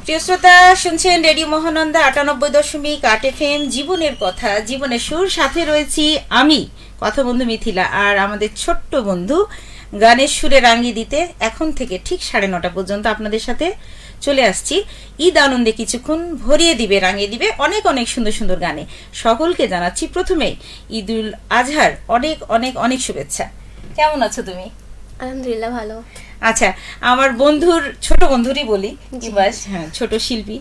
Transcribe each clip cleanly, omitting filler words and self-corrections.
প্রিয় শ্রোতা, শুনছেন রেডিও মহানন্দা ৯৮.৮ FM, জীবনের কথা, জীবনের সুর। সাথে রয়েছি আমি, কথা বন্ধু মিথিলা, আর আমাদের ছোট্ট বন্ধু গানের সুরে রাঙিয়ে দিতে এখন থেকে ঠিক ৯:৩০ পর্যন্ত আপনাদের সাথে চলে আসছি। ঈদ আনন্দে কিছুক্ষণ ভরিয়ে দিবে, রাঙিয়ে দিবে অনেক অনেক সুন্দর সুন্দর গানে। সকলকে জানাচ্ছি প্রথমেই ঈদুল আজহার অনেক অনেক অনেক শুভেচ্ছা। কেমন আছো তুমি? আলহামদুলিল্লাহ ভালো। আচ্ছা, আমার বন্ধুর ছোট বন্ধুরই বলি, বাস, হ্যাঁ, ছোট শিল্পী,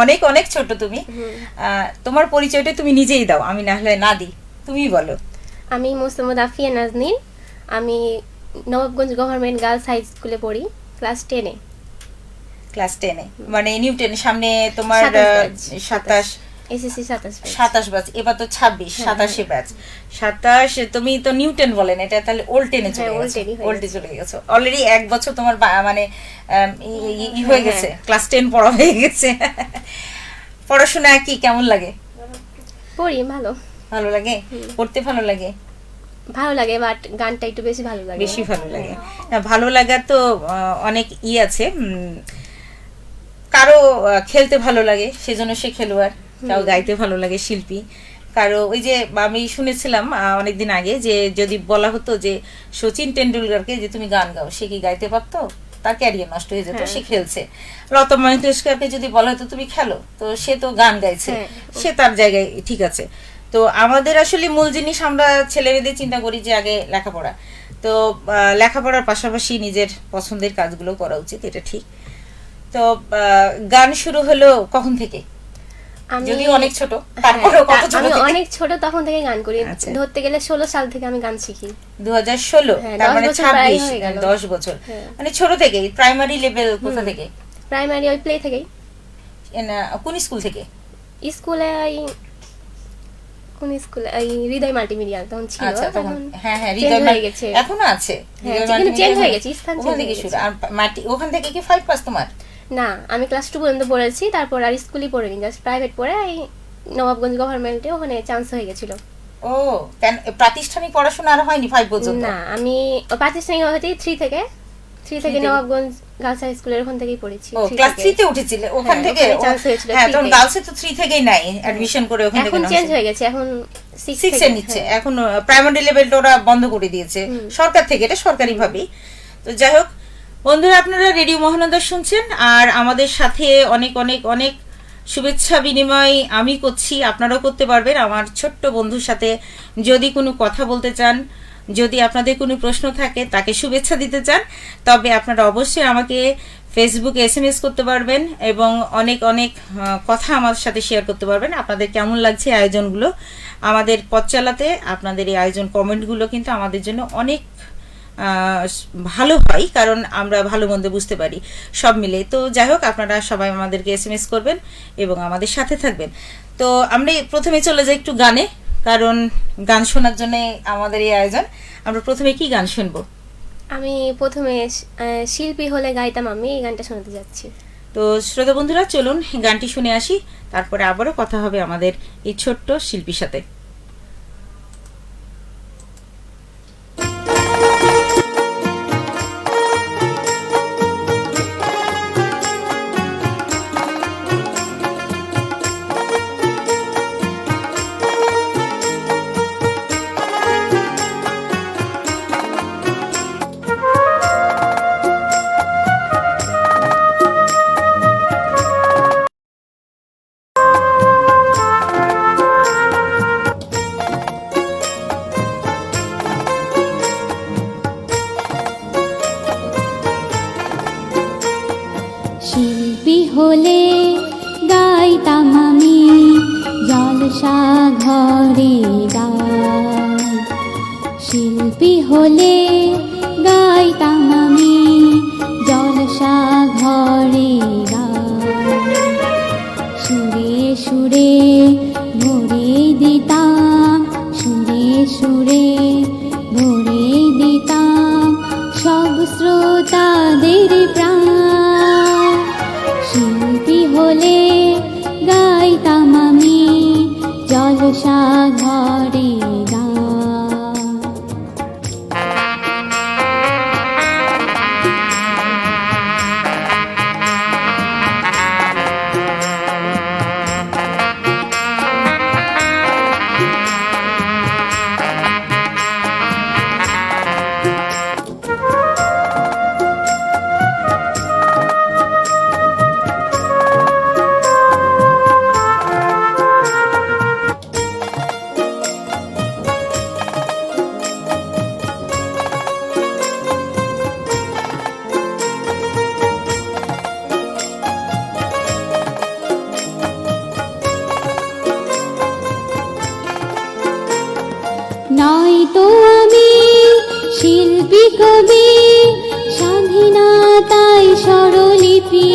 অনেক অনেক ছোট তুমি। তোমার পরিচয়টা তুমি নিজেই দাও, আমি না হলে না দিই, তুমিই বলো। আমি মোসাম্মদ আফিয়া নাজনীন। আমি নবাবগঞ্জ গভর্নমেন্ট গার্লস হাই স্কুলে পড়ি, ক্লাস 10-এ। ক্লাস 10-এ মানে নিউটন, সামনে তোমার 27 এসএসসি 27 ব্যাচ, এবার তো 26, 27 ব্যাচ, 27। তুমি তো নিউটন বলেন, এটা তাহলে ওল্ড টেনে চলে গেছো অলরেডি। এক বছর তোমার মানে হয়ে গেছে, ক্লাস 10 পড়া হয়ে গেছে। পড়াশোনা কি কেমন লাগে? পড়ি ভালো। ভালো লাগে? পড়তে ভালো লাগে? ভালো লাগে, বাট গানটা একটু বেশি ভালো লাগে। বেশি ভালো লাগে? ভালো লাগা তো অনেক আছে। কারো খেলতে ভালো লাগে, সেজন্য সে খেলোয়াড়। কারো গাইতে ভালো লাগে, শিল্পী। কারো ওই যে আমি শুনেছিলাম অনেকদিন আগে, যে যদি বলা হতো যে সচিন টেন্ডুলকারকে যে তুমি গান গাও, সে কি গাইতে পারতো? তার ক্যারিয়ার নষ্ট হয়ে যেত, সে খেলছে। লতা মঙ্গেশকরকে যদি বলা হতো তুমি খেলো, তো সে তো গান গাইছে, সে তার জায়গায় ঠিক আছে। তো আমাদের আসলে মূল জিনিস, আমরা ছেলেমেয়েদের চিন্তা করি যে আগে লেখাপড়া। তো লেখাপড়ার পাশাপাশি নিজের পছন্দের কাজগুলো করা উচিত, এটা ঠিক। তো গান শুরু হলো কখন থেকে? যদিও অনেক ছোট, তারপরেও কত ছোট থেকে? আমি অনেক ছোট তখন থেকে গান করি, ধরতে গেলে 16 সাল থেকে আমি গান শিখি। 2016, তার মানে 26, 10 বছর। মানে ছোট থেকেই। প্রাইমারি লেভেল কোথা থেকে? প্রাইমারি ওই প্লে থেকেই। কোন স্কুল থেকে? স্কুলে কোন স্কুলে? হৃদয় মাল্টিমিডিয়া তখন ছিল। আচ্ছা, তখন হ্যাঁ হ্যাঁ, হৃদয় হয়ে গেছে, এখনো আছে। কিন্তু চেঞ্জ হয়ে গেছে, স্থান চেঞ্জ হয়ে গেছে। আর ওখান থেকে কি 5 পাস তোমার? না, আমি ক্লাস 2 পর্যন্ত পড়েছি, তারপর আর স্কুলই পড়িনি, জাস্ট প্রাইভেট পড়ে এই নবাবগঞ্জ গভর্নমেন্টে ওখানে চান্স হয়ে গেছিল। ও, প্রাতিষ্ঠানিক পড়াশোনা আর হয়নি 5 পর্যন্ত? না, আমি প্রাতিষ্ঠানিক হতে 3 থেকে নবাবগঞ্জ গার্লস হাই স্কুলের ওখান থেকেই পড়েছি। ও, ক্লাস 3 তে উঠেছিলে ওখান থেকে? চান্স হয়েছিল। হ্যাঁ, তখন গার্লসে তো 3 থেকেই নাই অ্যাডমিশন করে, ওখান থেকে এখন চেঞ্জ হয়ে গেছে, এখন 6 এ নিচ্ছে। এখন প্রাইমারি লেভেলটা ওরা বন্ধ করে দিয়েছে সরকার থেকে, এটা সরকারি ভাবেই। তো যাই হোক বন্ধুরা, আপনারা রেডিও মহানন্দা শুনছেন, আর আমাদের সাথে অনেক অনেক অনেক শুভেচ্ছা বিনিময় আমি করছি, আপনারাও করতে পারবেন আমার ছোট্ট বন্ধুর সাথে। যদি কোনো কথা বলতে চান, যদি আপনাদের কোনো প্রশ্ন থাকে, তাকে শুভেচ্ছা দিতে চান, তবে আপনারা অবশ্যই আমাকে ফেসবুকে SMS করতে পারবেন, এবং অনেক অনেক কথা আমার সাথে শেয়ার করতে পারবেন। আপনাদের কেমন লাগছে আয়োজনগুলো, আমাদের পথ চালাতে আপনাদের এই আয়োজন, কমেন্টগুলো কিন্তু আমাদের জন্য অনেক ভালো হয়, কারণ আমরা ভালো মন্দ বুঝতে পারি সব মিলে। তো যাই হোক, আপনারা সবাই আমাদেরকে SMS করবেন এবং আমাদের সাথে থাকবেন। তো আমরা প্রথমে চলে যাই একটু গানে, কারণ গান শোনার জন্য আমাদের এই আয়োজন। আমরা প্রথমে কি গান শুনবো? আমি প্রথমে শিল্পী হলে গাইতাম আমি, এই গানটা শোনাতে যাচ্ছি। তো শ্রোতা বন্ধুরা, চলুন গানটি শুনে আসি, তারপরে আবারও কথা হবে আমাদের এই ছোট্ট শিল্পীর সাথে। শিল্পী হলে গাইতাম আমি জলসা ঘরে গান। শিল্পী হলে গাইতাম আমি জলসা ঘরে গান। সুরে সুরে ভরে দিতাম, সুরে সুরে ভরে দিতাম সব শ্রোতাদের প্রাণ। শিল্পী হলে গাইতাম আমি জলসা ঘরে গান। কবি স্বাধীনতায় স্বরলিপি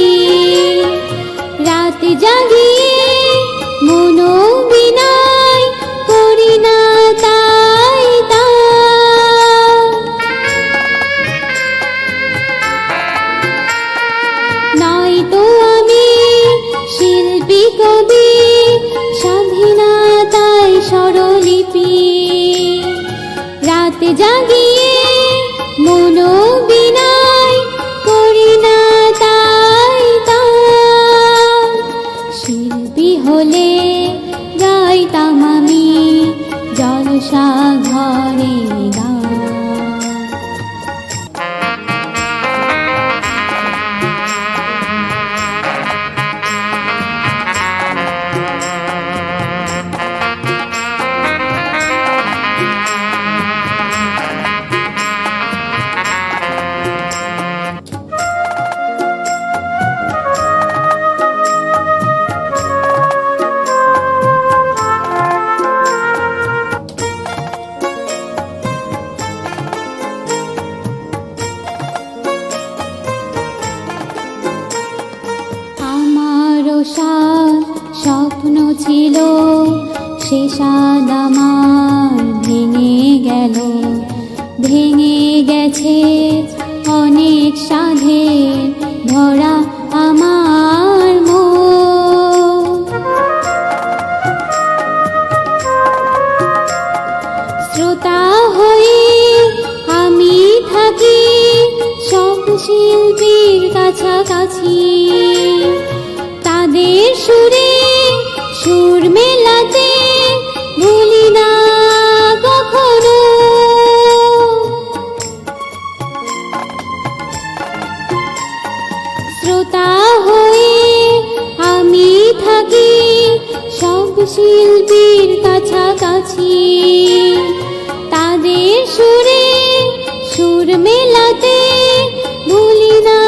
রাত জাগিয়ে মনোবিনয় করি না তাই নয়তো আমি শিল্পী কবি স্বাধীনতায় স্বরলিপি রাত জাগিয়ে মনোবিনয় করি না তাই শিল্পী হলে গাইতাম আমি জলসা ঘরে গান। স্বপ্ন ছিল সে সাদ আমার ভেঙে গেল, ভেঙে গেছে অনেক সাধে ভরা আমার মন। শ্রোতা হয়ে আমি থাকি সব শিল্পীর কাছাকাছি, তাদের সুরে সুর মেলাতে ভুলি না কখনো। শ্রোতা হয়ে আমি থাকি সব শিল্পীর কাছাকাছি, তাদের সুরে সুর মেলাতে ভুলি না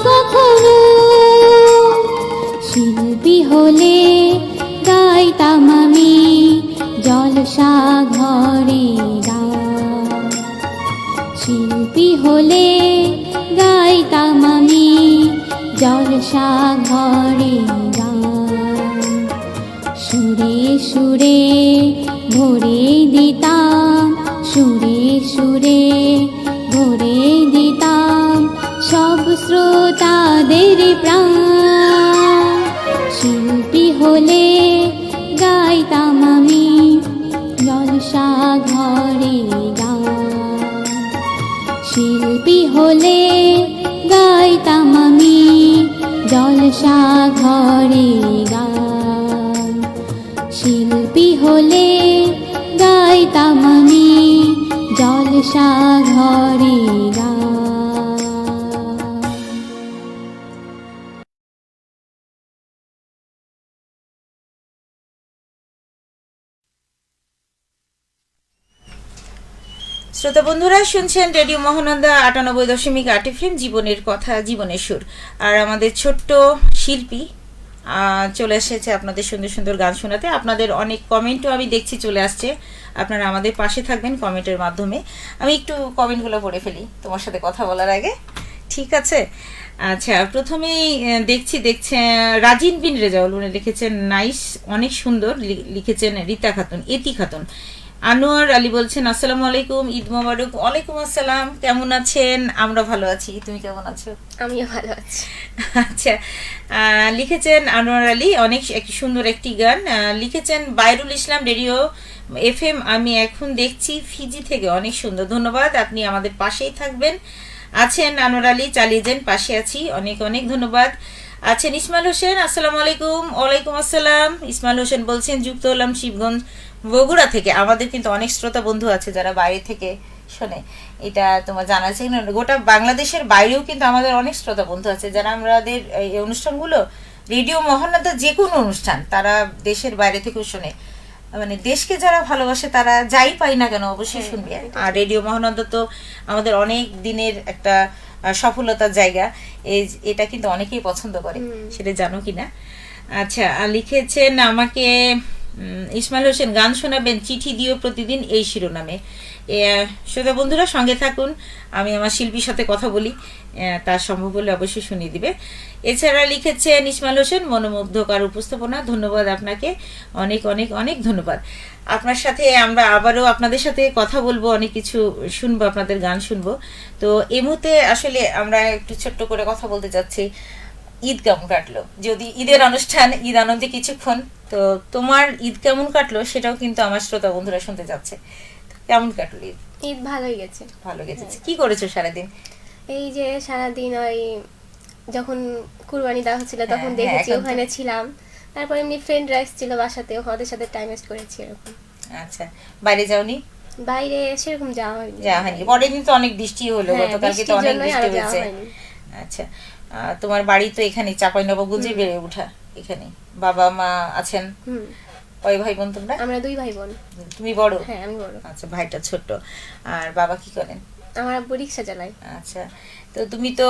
কখনো। শিল্পী হলে গাইতাম আমি জলসা ঘরে গান। শিল্পী হলে গাইতাম আমি জলসা ঘরে গান। সুরে সুরে ভরে দিতাম, সুরে সুরে ভরে দিতাম সব শ্রোতাদের প্রাণ। শিল্পী হলে গাইতাম আমি জলসা ঘরে গান। শিল্পী হলে গাইতাম আমি জলসা ঘরে গান। শিল্পী হলে গাইতাম আমি জলসা ঘরে গান। শ্রোতা বন্ধুরা, শুনছেন রেডিও মহানন্দা ৯৮.৮ FM, জীবনের কথা জীবনের সুর। আর আমাদের ছোট্ট শিল্পী চলে এসেছে আপনাদের সুন্দর সুন্দর গান শোনাতে। আপনাদের অনেক কমেন্টও আমি দেখছি চলে আসছে, আপনারা আমাদের পাশে থাকবেন কমেন্টের মাধ্যমে। আমি একটু কমেন্টগুলো পড়ে ফেলি তোমার সাথে কথা বলার আগে, ঠিক আছে? আচ্ছা, প্রথমেই দেখছেন রাজিন বিন রেজাউল, উনি লিখেছেন নাইস, অনেক সুন্দর লিখেছেন রীতা খাতুন, এতি খাতুন। আনোয়ার আলী বলছেন আসসালামু আলাইকুম, ঈদ মোবারক। ওয়ালাইকুম আসসালাম, কেমন আছেন? আমরা ভালো আছি, তুমি কেমন আছো? আমিও ভালো আছি। আচ্ছা, লিখেছেন আনোয়ার আলী, অনেক সুন্দর একটি গান লিখেছেন। বাইরুল ইসলাম রেডিও FM আমি এখন দেখছি ফিজি থেকে, অনেক সুন্দর, ধন্যবাদ, আপনি আমাদের পাশেই থাকবেন। আছেন আনোয়ার আলী, চালিয়ে যান, পাশে আছি, অনেক অনেক ধন্যবাদ। আছেন ইসমাইল হোসেন, আসসালামু আলাইকুম। ওয়ালাইকুম আসসালাম। ইসমাইল হোসেন বলছেন যুক্ত হলাম শিবগঞ্জ বগুড়া থেকে। আমাদের কিন্তু অনেক শ্রোতা বন্ধু আছে যারা বাইরে থেকে শোনে, এটা তোমার জানা আছে। গোটা বাংলাদেশের বাইরেও কিন্তু আমাদের অনেক শ্রোতা বন্ধু আছে যারা আমাদের এই অনুষ্ঠানগুলো, রেডিও মহানন্দা যে কোনো অনুষ্ঠান, তারা দেশের বাইরে থেকেও শোনে। মানে দেশকে যারা ভালোবাসে তারা যাই পাই না কেন অবশ্যই শুনবে। আর রেডিও মহানন্দা তো আমাদের অনেক দিনের একটা সফলতার জায়গা, এটা কিন্তু অনেকেই পছন্দ করে, সেটা জানো কিনা? আচ্ছা, লিখেছেন আমাকে ইসমাইল হোসেন, গান শোনাবেন, চিঠি দিও প্রতিদিন এই শিরোনামে। শ্রোতা বন্ধুরা সঙ্গে থাকুন, আমি আমার শিল্পীর সাথে কথা বলি, তার সম্ভব হলে অবশ্যই শুনিয়ে দিবে। এছাড়া লিখেছেন ইসমাইল হোসেন, মনোমুগ্ধকর উপস্থাপনা, ধন্যবাদ আপনাকে, অনেক অনেক অনেক ধন্যবাদ। আপনার সাথে আমরা আবারও আপনাদের সাথে কথা বলবো, অনেক কিছু শুনবো, আপনাদের গান শুনবো। তো এই মুহূর্তে আসলে আমরা একটু ছোট্ট করে কথা বলতে চাচ্ছি, ঈদ কেমন কাটলো? যদি ঈদের অনুষ্ঠান, ঈদ আনন্দে কিছুক্ষণ, তো তোমার ঈদ কেমন কাটলো সেটাও কিন্তু আমার শ্রোতা বন্ধুরা শুনতে যাচ্ছে। কেমন কাটলো ঈদ? ঈদ ভালোই গেছে। ভালো গেছে। কি করেছো সারাদিন? এই যে সারাদিন ওই যখন কুরবানি দেওয়া হচ্ছিল তখন হ্যাঁ, দেখেছি, এখন তো- ওখানে ছিলাম। তারপর এমনি ফ্রেন্ডরা এসেছিল বাসাতে, ওদের সাথে টাইম ওয়েস্ট করেছি এরকম। আচ্ছা, বাইরে যাওনি? বাইরে সেরকম যাওয়া হয়নি। যাওয়া হয়নি। পরের দিন তো অনেক বৃষ্টি হলো, হ্যাঁ, গতকালকে তো বৃষ্টির অনেক জন্যই বৃষ্টি আরো যাওয়া হয়েছে। হয়নি। আচ্ছা, তোমার বাড়ি তো এখানে চাঁপাইনবাবগঞ্জে বেড়ে ওঠা, এখানে বাবা মা আছেন। হুম, কয় ভাই বোন তোমরা? আমরা 2 ভাই বোন। তুমি বড়? হ্যাঁ, আমি বড়। আচ্ছা, ভাইটা ছোট। আর বাবা কি করেন? আমার আব্বু রিক্সা চালায়। আচ্ছা, তো তুমি তো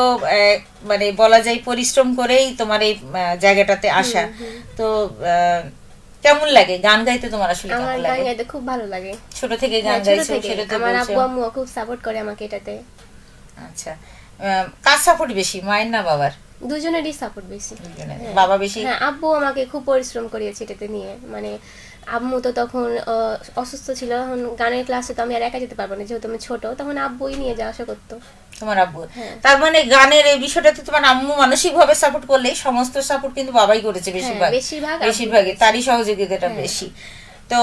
মানে বলা যায় পরিশ্রম করেই তোমার এই জায়গাটাতে আসা। তো কেমন লাগে গান গাইতে তোমার? আসলে আমার কেমন গান লাগে? গাইতে খুব ভালো লাগে। ছোট থেকে গান হ্যাঁ, ছোট গাইছো থেকে। সেটা তো আমার বলছো। আব্বু আম্মু খুব সাপোর্ট করে আমাকে এটাতে। আচ্ছা, কার সাপোর্ট বেশি, মায়ের না বাবার? দুজনেরই সাপোর্ট বেশি। দুজনের। হ্যাঁ। বাবা বেশি? হ্যাঁ, আব্বু আমাকে খুব পরিশ্রম করিয়েছে এটাতে নিয়ে। মানে আম্মু তো তখন অসুস্থ ছিল, তখন গানের ক্লাসে তো আমি আর একা যেতে পারবো না, যেহেতু আমি ছোট, তখন আব্বুই নিয়ে যাওয়া আসা করতো। তোমার আব্বু? হ্যাঁ। তার মানে গানের এই বিষয়টাতে তোমার আম্মু মানসিক ভাবে সাপোর্ট করলে সমস্ত সাপোর্ট কিন্তু বাবাই করেছে বেশিরভাগ। বেশিরভাগ আব্বু বেশিরভাগই করেছে। তারই সহযোগিতাটা হ্যাঁ। বেশি। তো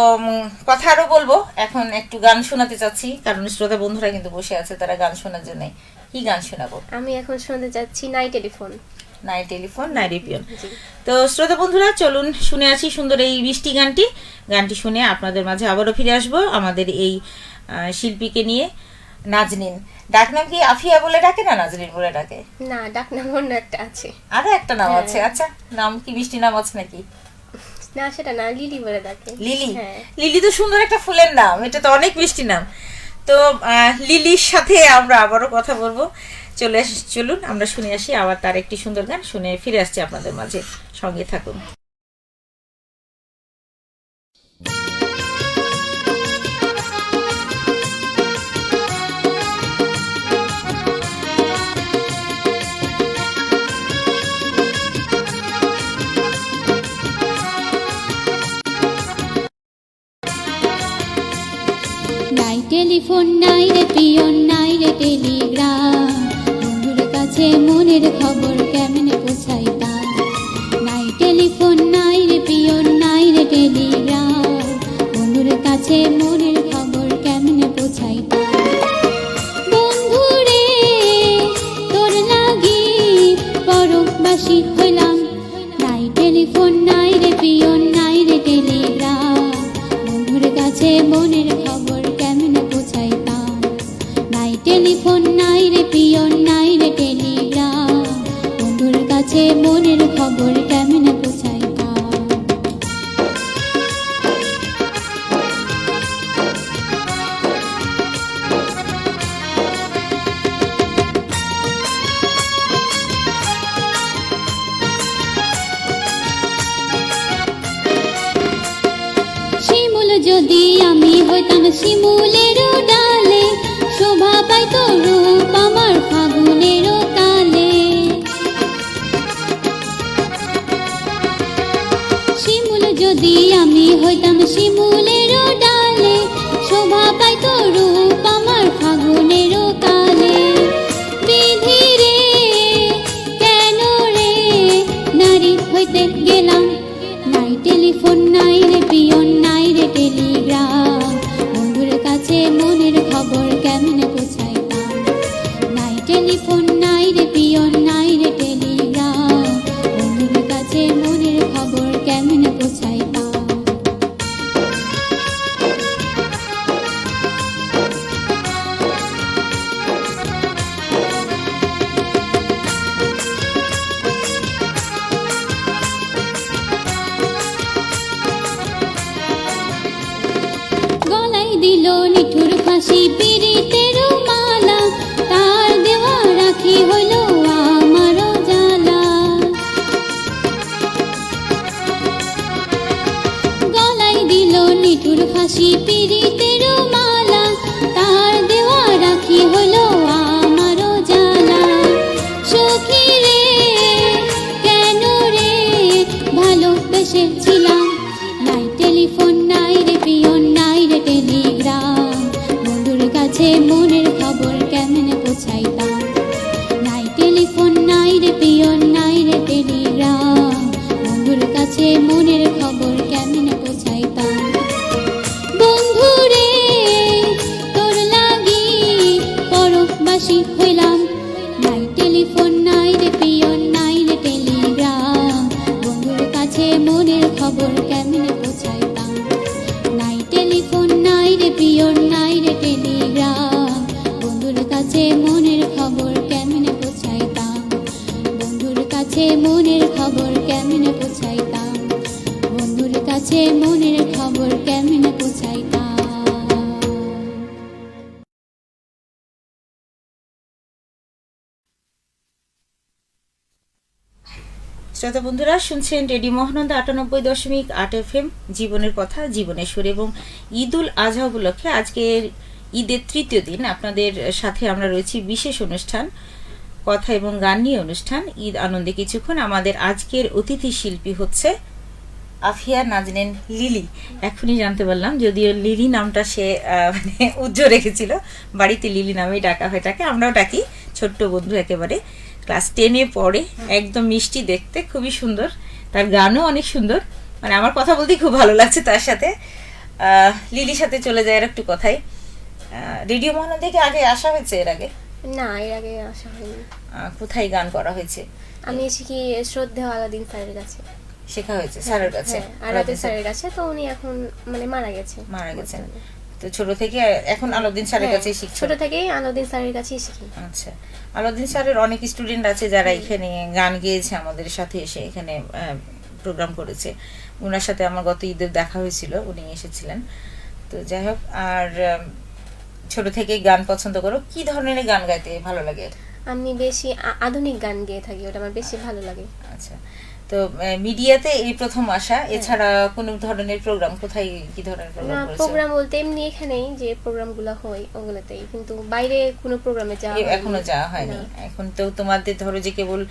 কথা আরো বলবো, এখন একটু গান শোনাতে চাচ্ছি, কারণ শ্রোতা বন্ধুরা কিন্তু বসে আছে, তারা গান শোনার জন্য। কি গান শোনাবো? আমি এখন শুনতে যাচ্ছি নাই টেলিফোন। নাই টেলিফোন নাই রিপিয়ন। জি। তো শ্রোতা বন্ধুরা চলুন শুনে আছি সুন্দর এই বৃষ্টি গানটি শুনে আপনাদের মাঝে আবারও ফিরে আসবো আমাদের এই শিল্পীকে নিয়ে। নাজনীন, ডাকনাম কি আফিয়া বলে ডাকে না নাজনীন বলে ডাকে? না, ডাকনাম অন্য একটা আছে। আরো একটা নাম হ্যাঁ। আছে? আচ্ছা, নাম কি মিষ্টি নাম আছে নাকি? না, সেটা না, লিলি বলে ডাকে। লিলি? হ্যাঁ। লিলি তো সুন্দর একটা ফুলের নাম, এটা তো অনেক মিষ্টি নাম। তো লিলির সাথে আমরা আবারও কথা বলবো। চলুন আমরা শুনে আসি আবার তার একটি সুন্দর গান শুনে ফিরে আসছি আপনাদের মাঝে, সঙ্গে থাকুন। নাই টেলিফোন নাই রে পিয়ন নাই রে টেলিগ্রাম, বন্ধুর কাছে মনের খবর কেমনে পৌঁছাইতাম। নাই টেলিফোন নাই রে পিয়ন নাই রে টেলিগ্রাম, বন্ধুর কাছে মনের খবর কেমনে পৌঁছাইতাম। বন্ধুরে তোর লাগি পরবাসী হইলাম, নাই টেলিফোন নাই রে পিয়ন নাই রে টেলিগ্রাম, বন্ধুর কাছে মনের খবর কেমনে পৌঁছাইতাম। নাই টেলিফোন নাই রে পিয়ন নাই রে টেলিগ্রাম, বন্ধুর কাছে মনের খবর কেমনে পৌঁছাইতাম। শিমুল যদি আমি হইতাম শিমুলের ডালে, শোভা পাইত রূপ আমার ফাগুনের কালে। শিমুল যদি আমি হইতাম শিমুলের ডালে, শোভা পাইত রূপ আমার ফাগুনের কালে। বিধি রে কেন রে নারী হইতে গেলাম, নাই টেলিফোন নাই রে পিয়ন নাই রে টেলিগ্রাম, বন্ধুর কাছে মনের খবর কেমনে পৌঁছাইতাম। নাই টেলিফোন নাই রে পিয়ন নাই রে টেলিগ্রাম, বন্ধুর কাছে মনের খবর কেমনে পৌঁছাইতাম। গলায় দিল নিঠুর ফাঁসি পীড়িতের মালা, তার দেওয়া রাখি হইল আমার জ্বালা। গলায় দিল নিঠুর ফাঁসি পীড়িতের মালা, তার এসেছিলাম। নাই টেলিফোন নাই রে পিয়ন নাই রে টেলিগ্রাম, বন্ধুর কাছে মনের খবর কেমনে পৌঁছাইতাম। নাই টেলিফোন নাই রে পিয়ন নাই রে টেলিগ্রাম, বন্ধুর কাছে মনের খবর কেমনে পৌঁছাইতাম। বন্ধুরে তোর লাগি পরশবাসী হইলাম। নাই টেলিফোন নাই রে পিয়ন নাই রে টেলিগ্রাম, বন্ধুর কাছে মনের খবর কেমনে পৌঁছাইতাম। নাই টেলিফোন নাই রে পিয়ন নাই রে টেলিগ্রাম, বন্ধুর কাছে মনের খবর কেমনে পৌঁছাইতাম। বন্ধুর কাছে মনের খবর কেমনে পৌঁছাইতাম। বন্ধুর কাছে মনের খবর কেমনে পৌঁছাইতাম। শ্রোতা বন্ধুরা, শুনছেন রেডিও মহানন্দা ৯৮.৮ FM, জীবনের কথা জীবনের সুর। এবং ঈদুল আজহা উপলক্ষে আজকের ঈদের তৃতীয় দিন আপনাদের সাথে আমরা রয়েছি বিশেষ অনুষ্ঠান, কথা এবং গান নিয়ে অনুষ্ঠান ঈদ আনন্দে কিছুক্ষণ। আমাদের আজকের অতিথি শিল্পী হচ্ছে আফিয়া নাজনীন লিলি। এখনই জানতে পারলাম, যদিও লিলি নামটা সে মানে উজ্জ্বল রেখেছিল, বাড়িতে লিলি নামেই ডাকা হয় তাকে, আমরাও ডাকি। ছোট্ট বন্ধু, একেবারে ক্লাস 10-এ পড়ে, একদম মিষ্টি দেখতে, খুবই সুন্দর, তার গানও অনেক সুন্দর। মানে আমার কথা বলতে খুব ভালো লাগছে তার সাথে। লিলির সাথে চলে যায় আর একটু কথাই। রেডিও মহানন্দা থেকে আগে আসা হয়েছে এর আগে? না, এর আগে আসা হয়নি। কোথায় গান করা হয়েছে? আমি শিখি শ্রদ্ধেয় আলাদিন স্যারের কাছে শেখা হয়েছে, স্যারের কাছে, আলাদিন স্যারের কাছে। তো উনি এখন মানে মারা গেছেন। তো ছোট থেকে এখন আলাউদ্দিন স্যারের কাছে শিখছো? ছোট থেকেই আলাদিন স্যারের কাছেই শিখি। আচ্ছা, আলাউদ্দিন স্যারের অনেক স্টুডেন্ট আছে যারা এখানে গান গেয়েছে, আমাদের সাথে এসে এখানে প্রোগ্রাম করেছে। ওনার সাথে আমার গত ঈদের দেখা হয়েছিল, উনি এসেছিলেন। তো যাই হোক, আর ছোট থেকে গান পছন্দ করো, কি ধরনের গান গাইতে ভালো লাগে? আমি বেশি আধুনিক গান গেয়ে থাকি, ওটা আমার বেশি ভালো লাগে। আচ্ছা, তো মিডিয়াতে এই প্রথম আসা, এছাড়া কোন ধরনের প্রোগ্রাম, কোথায় কি ধরনের প্রোগ্রাম করেছো? প্রোগ্রাম বলতে এমনি এখানেই যে প্রোগ্রামগুলো হয় ওগুলোতেই, কিন্তু বাইরে কোনো প্রোগ্রামে যাওয়া এখনো যাওয়া হয়নি। এখন তো তোমাদের ধরো যে কেবল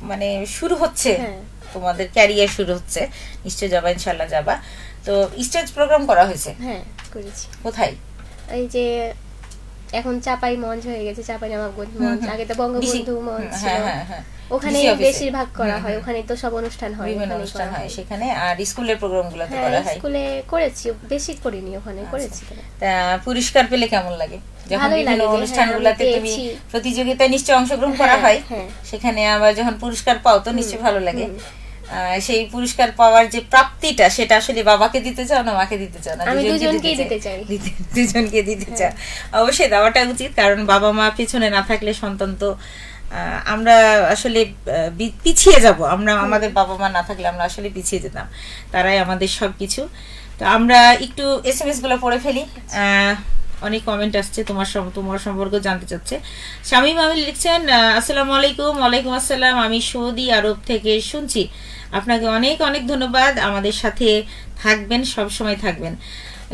মানে শুরু হচ্ছে, তোমাদের ক্যারিয়ার শুরু হচ্ছে, নিশ্চয় যাবা, ইনশাআল্লাহ যাবা। তো স্টেজ প্রোগ্রাম করা হয়েছে? হ্যাঁ, করেছি। কোথায়? এই যে এখন চাপাই মঞ্চ হয়ে গেছে, চাপাই নবাবগঞ্জ মঞ্চ, আগে তো বঙ্গবন্ধু মঞ্চ ছিল, ওখানে বেশিরভাগ করা হয়, ওখানে তো সব অনুষ্ঠান হয়, অনুষ্ঠান হয় সেখানে। আর স্কুলের প্রোগ্রামগুলো তো করা হয়? স্কুলে করেছি, বেশি করিনি, ওখানে করেছি। তা পুরস্কার পেলে কেমন লাগে যখন বিভিন্ন অনুষ্ঠানগুলোতে তুমি প্রতিযোগিতায় নিশ্চয় অংশগ্রহণ করা হয়, সেখানে আবার যখন পুরস্কার পাও তো নিশ্চয়ই ভালো লাগে। সেই পুরস্কার পাওয়ার যে প্রাপ্তিটা, সেটা আসলে বাবাকে দিতে চাও না মাকে দিতে চাও না? আমি দুজনকেই দিতে চাই। দুজনকে দিতে চাও, অবশ্যই দেওয়াটা উচিত, কারণ বাবা মা পিছনে না থাকলে সন্তান তো আমরা আসলে পিছিয়ে যাব। আমরা আমাদের বাবা মা না থাকলে আমরা আসলে পিছিয়ে যেতাম, তারাই আমাদের সবকিছু। তো আমরা একটু SMS গুলো পড়ে ফেলি। অনেক কমেন্ট আসছে, তোমার সম্পর্কে জানতে চাচ্ছে। শামীম আমিল লিখছেন, আসসালামু আলাইকুম। ওয়ালাইকুম আসসালাম, আমি সৌদি আরব থেকে শুনছি। আপনাকে অনেক অনেক ধন্যবাদ, আমাদের সাথে থাকবেন, সব সময় থাকবেন।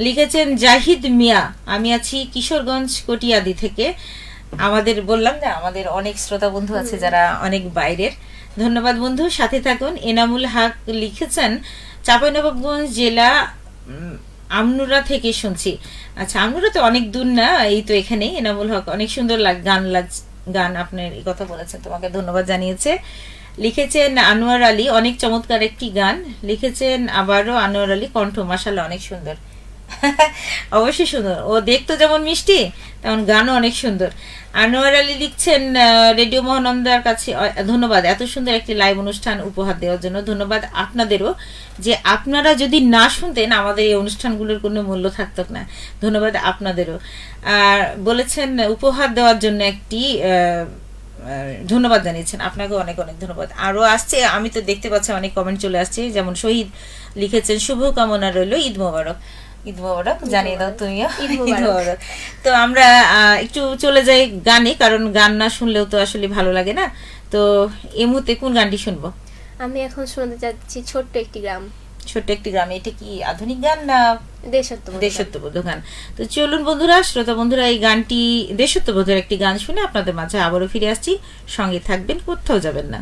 লিখেছেন জাহিদ মিয়া, আমি আছি কিশোরগঞ্জ কটিয়াদি থেকে। আমাদের বললাম যে আমাদের অনেক শ্রোতা বন্ধু আছে যারা অনেক বাইরের। ধন্যবাদ বন্ধু, সাথে থাকুন। এনামুল হক লিখেছেন, চাঁপাইনবাবগঞ্জ জেলা আমনুরা থেকে শুনছি। আচ্ছা, আমনুরা তো অনেক দূর না, এই তো এখানেই। এনামুল হক, অনেক সুন্দর গান আপনার এই কথা বলেছেন, তোমাকে ধন্যবাদ জানিয়েছে। লিখেছেন আনোয়ার আলী, অনেক চমৎকার একটি গান লিখেছেন। আবারও আনোয়ার আলী, কণ্ঠ মাশাআল্লাহ অনেক সুন্দর। অবশ্যই সুন্দর, ও দেখতো যেমন মিষ্টি তেমন গানও অনেক সুন্দর। আনোয়ার আলী লিখছেন, রেডিও মহানন্দার কাছে ধন্যবাদ এত সুন্দর একটি লাইভ অনুষ্ঠান উপহার দেওয়ার জন্য। ধন্যবাদ আপনাদেরও, যে আপনারা যদি না শুনতেন আমাদের এই অনুষ্ঠানগুলোর কোনো মূল্য থাকতো না। ধন্যবাদ আপনাদেরও। আর বলেছেন উপহার দেওয়ার জন্য একটি ধন্যবাদ জানিয়েছেন, আপনাকে অনেক অনেক ধন্যবাদ। আরো আসছে, আমি তো দেখতে পাচ্ছি অনেক কমেন্ট চলে আসছে। যেমন শহীদ লিখেছেন, শুভকামনা রইল, ঈদ মোবারক। ঈদ মোবারক জানিয়ে দাও তুমিও, ঈদ মোবারক। তো আমরা একটু চলে যাই গানে, কারণ গান না শুনলেও তো আসলে ভালো লাগে না। তো এই মুহূর্তে কোন গানটি শুনবো? আমি এখন শুনতে যাচ্ছি ছোট্ট একটি গ্রাম। ছোট্ট একটি গ্রাম, এটা কি আধুনিক গান না দেশাত্মবোধ গান? তো চলুন বন্ধুরা, শ্রোতা বন্ধুরা, এই গানটি দেশাত্মবোধের একটি গান শুনে আপনাদের মাঝে আবারও ফিরে আসছি। সঙ্গে থাকবেন, কোথাও যাবেন না।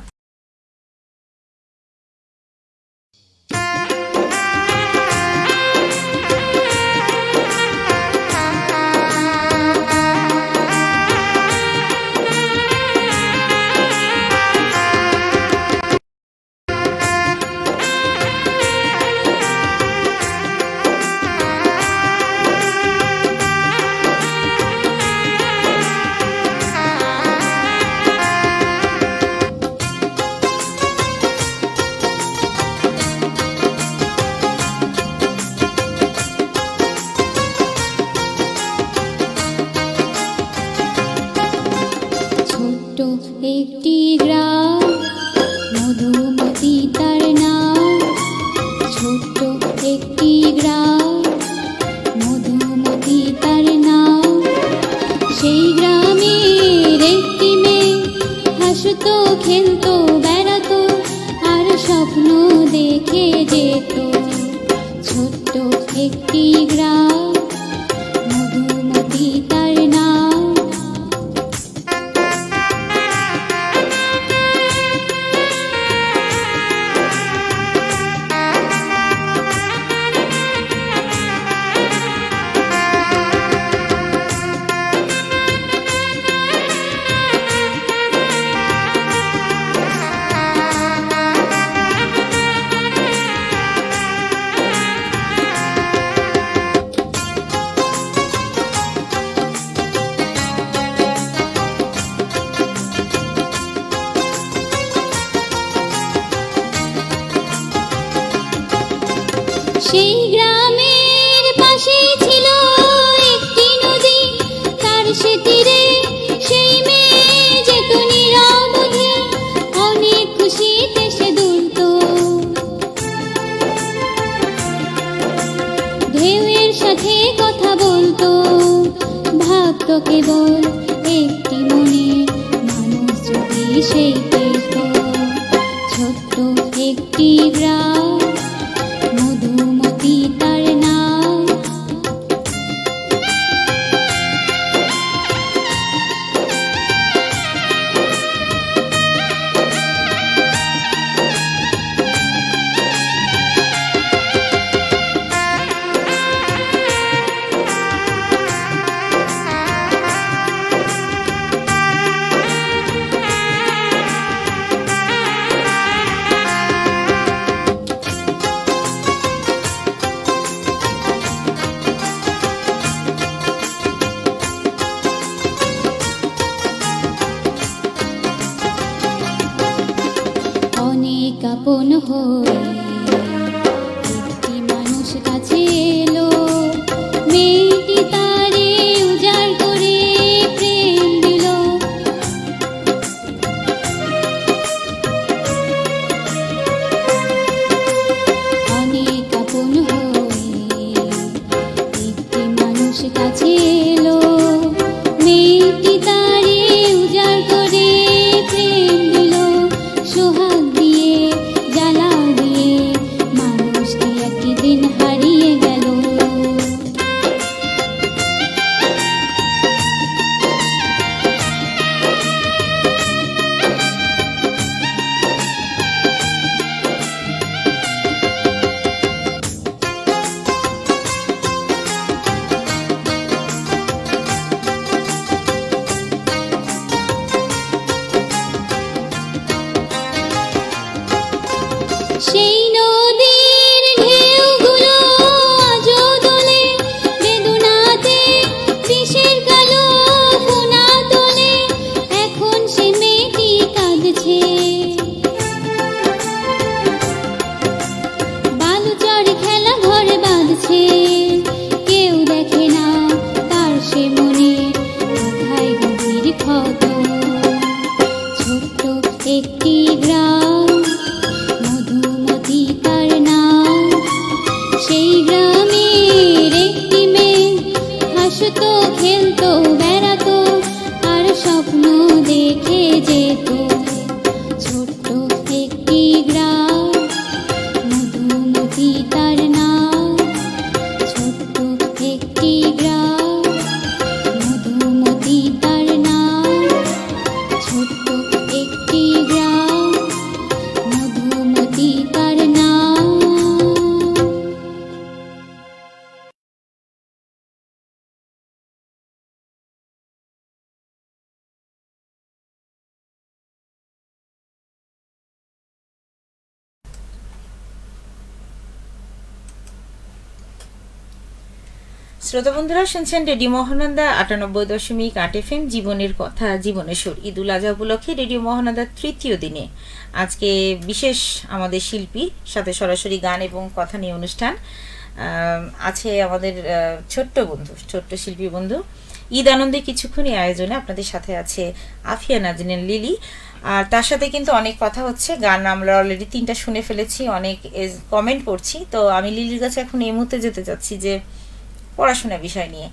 তার নাম, ছোট্ট একটি গ্রাম, মধুমতি তার নাম। সেই গ্রামের একটি মেয়ে হাসতো, খেলতো, বেড়াতো, আর স্বপ্ন দেখে যেত। ছোট্ট একটি গ্রাম, মধুমতি তার নাম। সেই গ্রামের পাশে ছিল একটি নদী, তার সে তীরে সেই মেয়ে যেত নিরবধি, অনেক খুশিতে সে দুলত। ঢেউয়ের সাথে কথা বলতো, ভাবতো কেবল একটি মনে মানুষ যদি সেই পেত। ছোট্ট একটি গ্রাম, মধুমতি তার নাম। অনেক আপন হয়ে একটি মানুষ কাছে এলো, মেয়েটি তারে উজাড় করে প্রেম দিল। অনেক আপন হয়ে একটি মানুষ কাছে এলো, মেয়েটি তারে উজাড় করে প্রেম দিল। সোহাগ দিয়ে, জ্বালা দিয়ে, মানুষটি একদিন হারিয়ে গেল। সেই নদীর ঢেউগুলো আজও দোলে, বেদনাতে বিষের কালো ফোনা তোলে। এখন সে মেয়েটি কাঁদছে, বালুচরে খেলা ঘরে বাঁধছে। কেউ দেখে না তার সে মনে কোথায় গভীর ক্ষত। ছোট্ট একটি গ্রাম, মধুমতি তার নাম। সেই গ্রামের একটি মেয়ে হাসতো, খেলতো, বেড়াতো, আর স্বপ্ন দেখে যেত। ছোট্ট একটি গ্রাম, মধুমতি তার নাম। ছোট্ট একটি গ্রাম, মধুমতি তার নাম। ছোট্ট একটি গ্রাম, মধুমতি তার নাম। শ্রোতা বন্ধুরা, শুনছেন রেডিও মহানন্দা ৯৮.৮ FM, জীবনের কথা, জীবনের সুর। ঈদুল আজহা উপলক্ষে রেডিও মহানন্দার তৃতীয় দিনে আজকে বিশেষ আমাদের শিল্পী সাথে সরাসরি গান এবং কথা নিয়ে অনুষ্ঠান। আছে আমাদের ছোট্ট বন্ধু, ছোট্ট শিল্পী বন্ধু। ঈদ আনন্দে কিছুক্ষণ এই আয়োজনে আপনাদের সাথে আছে আফিয়া নাজনীন লিলি। আর তার সাথে কিন্তু অনেক কথা হচ্ছে, গান আমরা অলরেডি 3টা শুনে ফেলেছি, অনেক কমেন্ট করছি। তো আমি লিলির কাছে এখন এই মুহূর্তে যেতে চাচ্ছি যে পড়াশোনা বিষয় নিয়ে,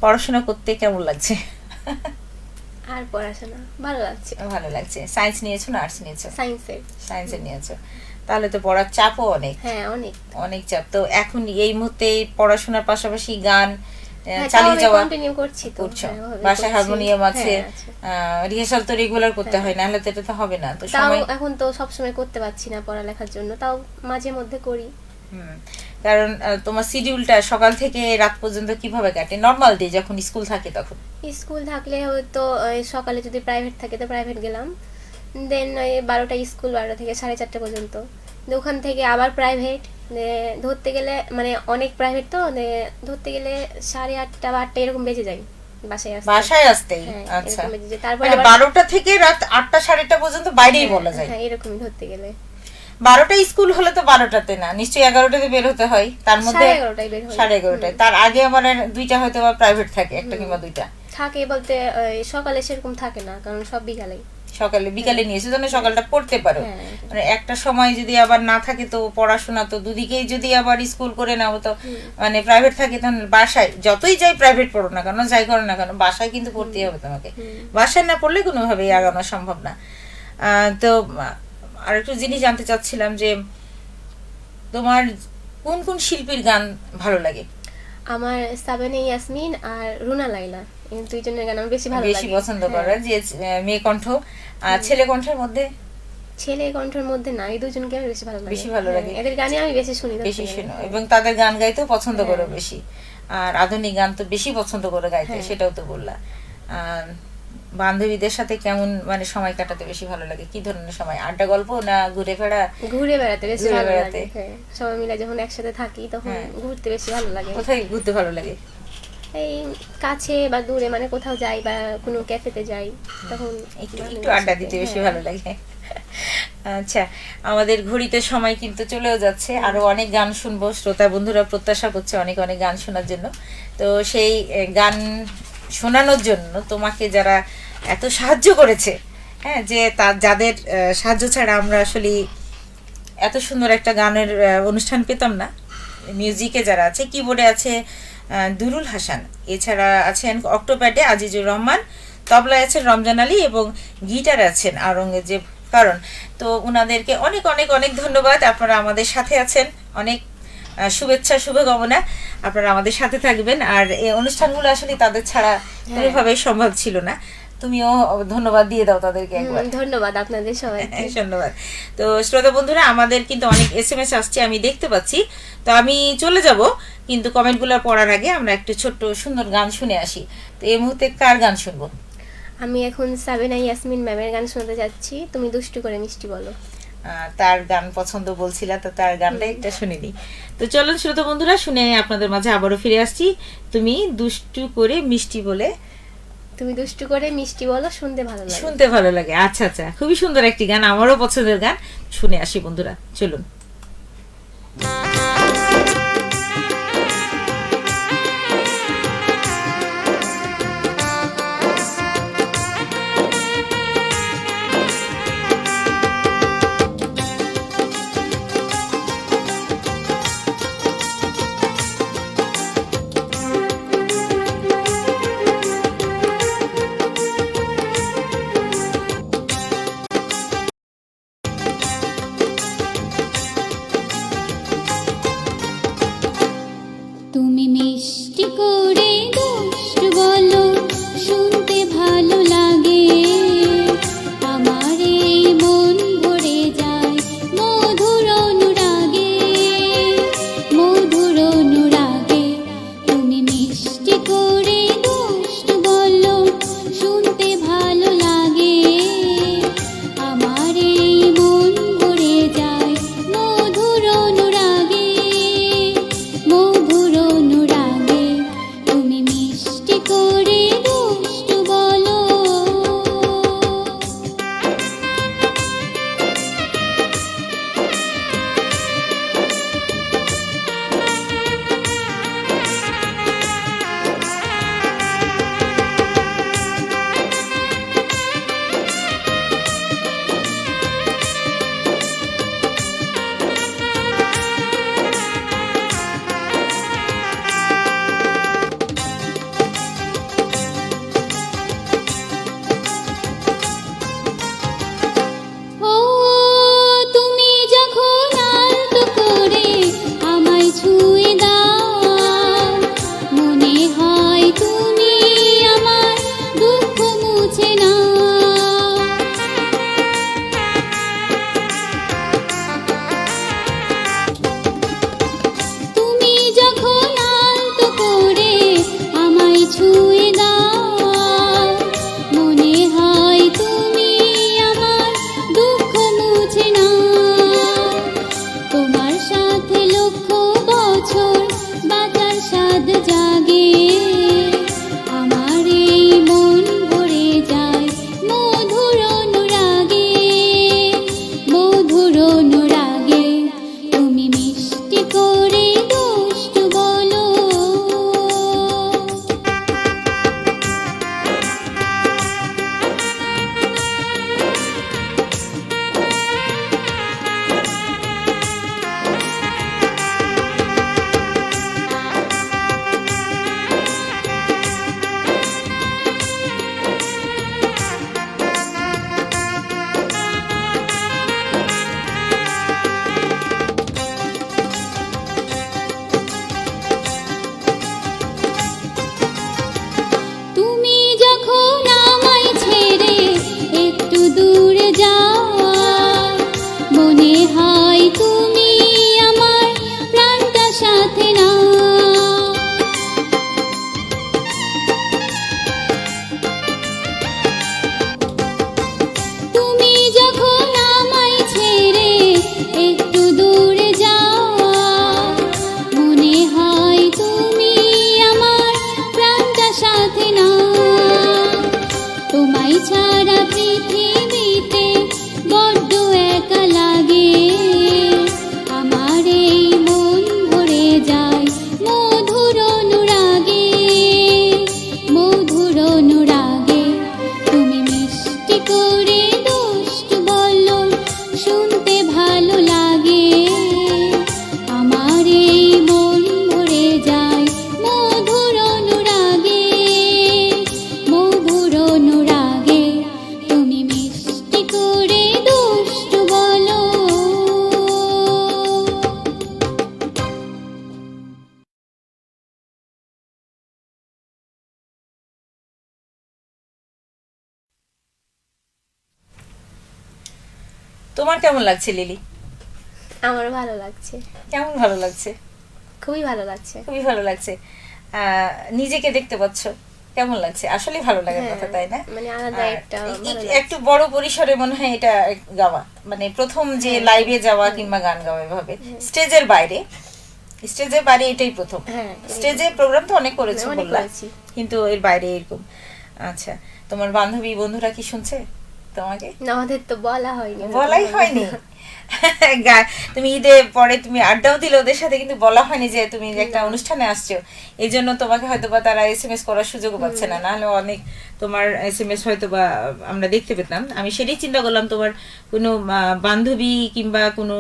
পড়াশোনা করতে কেমন লাগছে? আর পড়াশোনা ভালো লাগছে। ভালো লাগছে। সায়েন্স নিয়েছো না আর্টস নিয়েছো? সায়েন্সে নিয়েছো, তাহলে তো পড়ার চাপও অনেক। হ্যাঁ, অনেক অনেক চাপ। তো এখন এই মুহূর্তে পড়াশোনার পাশাপাশি গান হ্যাঁ, চালিয়ে যাওয়া কন্টিনিউ করছি তো। করছো? হ্যাঁ, ওভাবে বাসায় করছি। হারমোনিয়াম আছে, হ্যাঁ, আছে। রিহার্সাল তো রেগুলার করতে হয়, না হলে তো এটা তো হবে না। তো তাও সময় এখন তো সবসময় করতে পারছি না পড়ালেখার জন্য, তাও মাঝে মধ্যে করি। কারণ তোমার শিডিউলটা সকাল থেকে রাত পর্যন্ত কিভাবে কাটে নরমাল ডে যখন স্কুল থাকে তখন? স্কুল থাকলে হয়তো সকালে যদি প্রাইভেট থাকে তো প্রাইভেট গেলাম, দেন 12টা স্কুল, 12টা থেকে 4:30 পর্যন্ত। ওখান থেকে আবার প্রাইভেট ধরতে গেলে, মানে অনেক প্রাইভেট তো, ধরতে গেলে 8:30 বা 8টা এরকম বেজে যায় বাসায় আসতেই। হ্যাঁ, আচ্ছা, এরকম বেজে যায়। তারপরে মানে আবার 12টা থেকে রাত 8টা 8:30 পর্যন্ত বাইরেই বলা যায়। হ্যাঁ, এরকমই ধরতে গেলে 12টা স্কুল হলে তো 12টাতে না, নিশ্চয়ই 11টাতে বের হতে হয়। তার মধ্যে 11:30 বের হয়। 11:30, তার আগে আমার 2টা হয়তো প্রাইভেট থাকে, একটা কিংবা 2টা থাকে বলতে সকালে সেরকম থাকে না, কারণ সব বিকালে। সকালে বিকালে নিয়ে সেজন্য সকালটা পড়তে পারো। হ্যাঁ। মানে একটা সময় যদি আবার না থাকে তো পড়াশোনা তো দুদিকেই যদি আবার স্কুল করে নাও তো, মানে প্রাইভেট থাকে তখন বাসায় যতই যাই প্রাইভেট পড়ো না কেন, যাই করো না কেন, বাসায় কিন্তু পড়তেই হবে তোমাকে। বাসায় না পড়লে কোনোভাবেই আগানো সম্ভব না। তো আরেকটু জিনিস জানতে চাচ্ছিলাম যে তোমার কোন কোন শিল্পীর গান ভালো লাগে? আমার সাবেনা ইয়াসমিন আর রুনা লাইলা, এই দুইজনের গান আমার বেশি ভালো লাগে, বেশি পছন্দ করো। যে মেয়ে কণ্ঠ আর ছেলে কণ্ঠের মধ্যে? ছেলে কণ্ঠের মধ্যে না, এই দুজনকে আমি বেশি ভালো লাগে। বেশি ভালো লাগে। এদের গানই আমি বেশি শুনি, বেশি শুনো এবং তাদের গান গাইতেও পছন্দ করো বেশি। আর আধুনিক গান তো বেশি পছন্দ করে গাইতে, সেটাও তো বললা। বান্ধবীদের সাথে কেমন মানে সময় কাটাতে বেশি ভালো লাগে? কি ধরনের সময়? আড্ডা, গল্প, না ঘুরে বেড়াতে বেশি ঘুরে ভালো বেড়াতে? লাগে। হ্যাঁ, সবাই মিলে যখন একসাথে থাকি তখন ঘুরতে বেশি ভালো লাগে। কোথায় ঘুরতে ভালো লাগে? এই কাছে বা দূরে, মানে কোথাও যাই বা কোনো ক্যাফেতে যাই তখন একটু আড্ডা দিতে বেশি ভালো লাগে। আচ্ছা, আমাদের ঘড়িতে সময় কিন্তু চলেও যাচ্ছে, আরো অনেক গান শুনবো। শ্রোতা বন্ধুরা প্রত্যাশা করছে অনেক অনেক গান শোনার জন্য। তো সেই গান শোনানোর জন্য তোমাকে যারা এত সাহায্য করেছে, হ্যাঁ, যে যাদের সাহায্য ছাড়া আমরা আসলে এত সুন্দর একটা গানের অনুষ্ঠান পেতাম না। মিউজিকে যারা আছে, কিবোর্ডে আছে দুরুল হাসান, এছাড়া আছেন অক্টোপ্যাডে আজিজুর রহমান, তবলায় আছেন রমজান আলী এবং গিটার আছেন আওরঙ্গজেব কারণ। তো ওনাদেরকে অনেক অনেক অনেক ধন্যবাদ। আপনারা আমাদের সাথে আছেন, অনেক শুভেচ্ছা শুভকামনা, আপনারা আমাদের সাথে থাকবেন। আর এই অনুষ্ঠানগুলো আসলে তাদের ছাড়া কোনোভাবেই সম্ভব ছিল না। তুমিও ধন্যবাদ দিয়ে দাও তাদেরকে একবার। ধন্যবাদ আপনাদের সবাইকে। ধন্যবাদ। তো শ্রোতা বন্ধুরা, আমাদের কিন্তু অনেক SMS আসছে, আমি দেখতে পাচ্ছি। তো আমি চলে যাব, কিন্তু কমেন্টগুলো পড়ার আগে আমরা একটু ছোট্ট সুন্দর গান শুনে আসি। তো এই মুহূর্তে কার গান শুনবো? আমি এখন সাবেনা ইয়াসমিন ম্যামের গান শুনতে যাচ্ছি, তুমি দুষ্টু করে মিষ্টি বলো। তার গান পছন্দ বলছিলা, তো তার গানটা একটা শুনে নিই। তো চলুন শ্রোতা বন্ধুরা, শুনে আপনাদের মাঝে আবারও ফিরে আসছি। তুমি দুষ্টু করে মিষ্টি বলে, তুমি দুষ্টু করে মিষ্টি বলো, শুনতে ভালো লাগে। শুনতে ভালো লাগে। আচ্ছা আচ্ছা, খুবই সুন্দর একটি গান, আমারও পছন্দের গান। শুনে আসি বন্ধুরা, চলুন। তোমার কেমন লাগছে লিলি? আমার ভালো লাগছে, কেমন ভালো লাগছে? খুবই ভালো লাগছে। খুবই ভালো লাগছে। নিজেকে দেখতে পাচ্ছ, কেমন লাগছে? আসলে ভালো লাগার হ্যাঁ, কথা, তাই না? মানে আলাদা একটা ভালো লাগছে। একটু বড় পরিসরে মনে হয় এটা গাওয়া, মানে প্রথম যে লাইভে যাওয়া কিংবা গান গাওয়া এভাবে স্টেজের বাইরে, স্টেজের বাইরে এটাই প্রথম। হ্যাঁ, স্টেজে প্রোগ্রাম তো অনেক করেছো অনেক বললা, করেছি। কিন্তু এর বাইরে এরকম। আচ্ছা, তোমার বান্ধবী বন্ধুরা কি শুনছে তোমাকে? না, আমাদের তো বলা হয়নি, বলাই হয়নি। তুমি ঈদে পরে তুমি আড্ডাও দিলে ওদের সাথে, কিন্তু বলা হয়নি যে তুমি যে একটা অনুষ্ঠানে আসছো। এই জন্য তোমাকে হয়তো বা তারা SMS করার সুযোগ পাচ্ছে না, নাহলে অনেক তোমার SMS হয়তো বা আমরা দেখতে পেতাম। আমি সেটাই চিন্তা করলাম, তোমার কোনো বান্ধবী কিংবা কোনো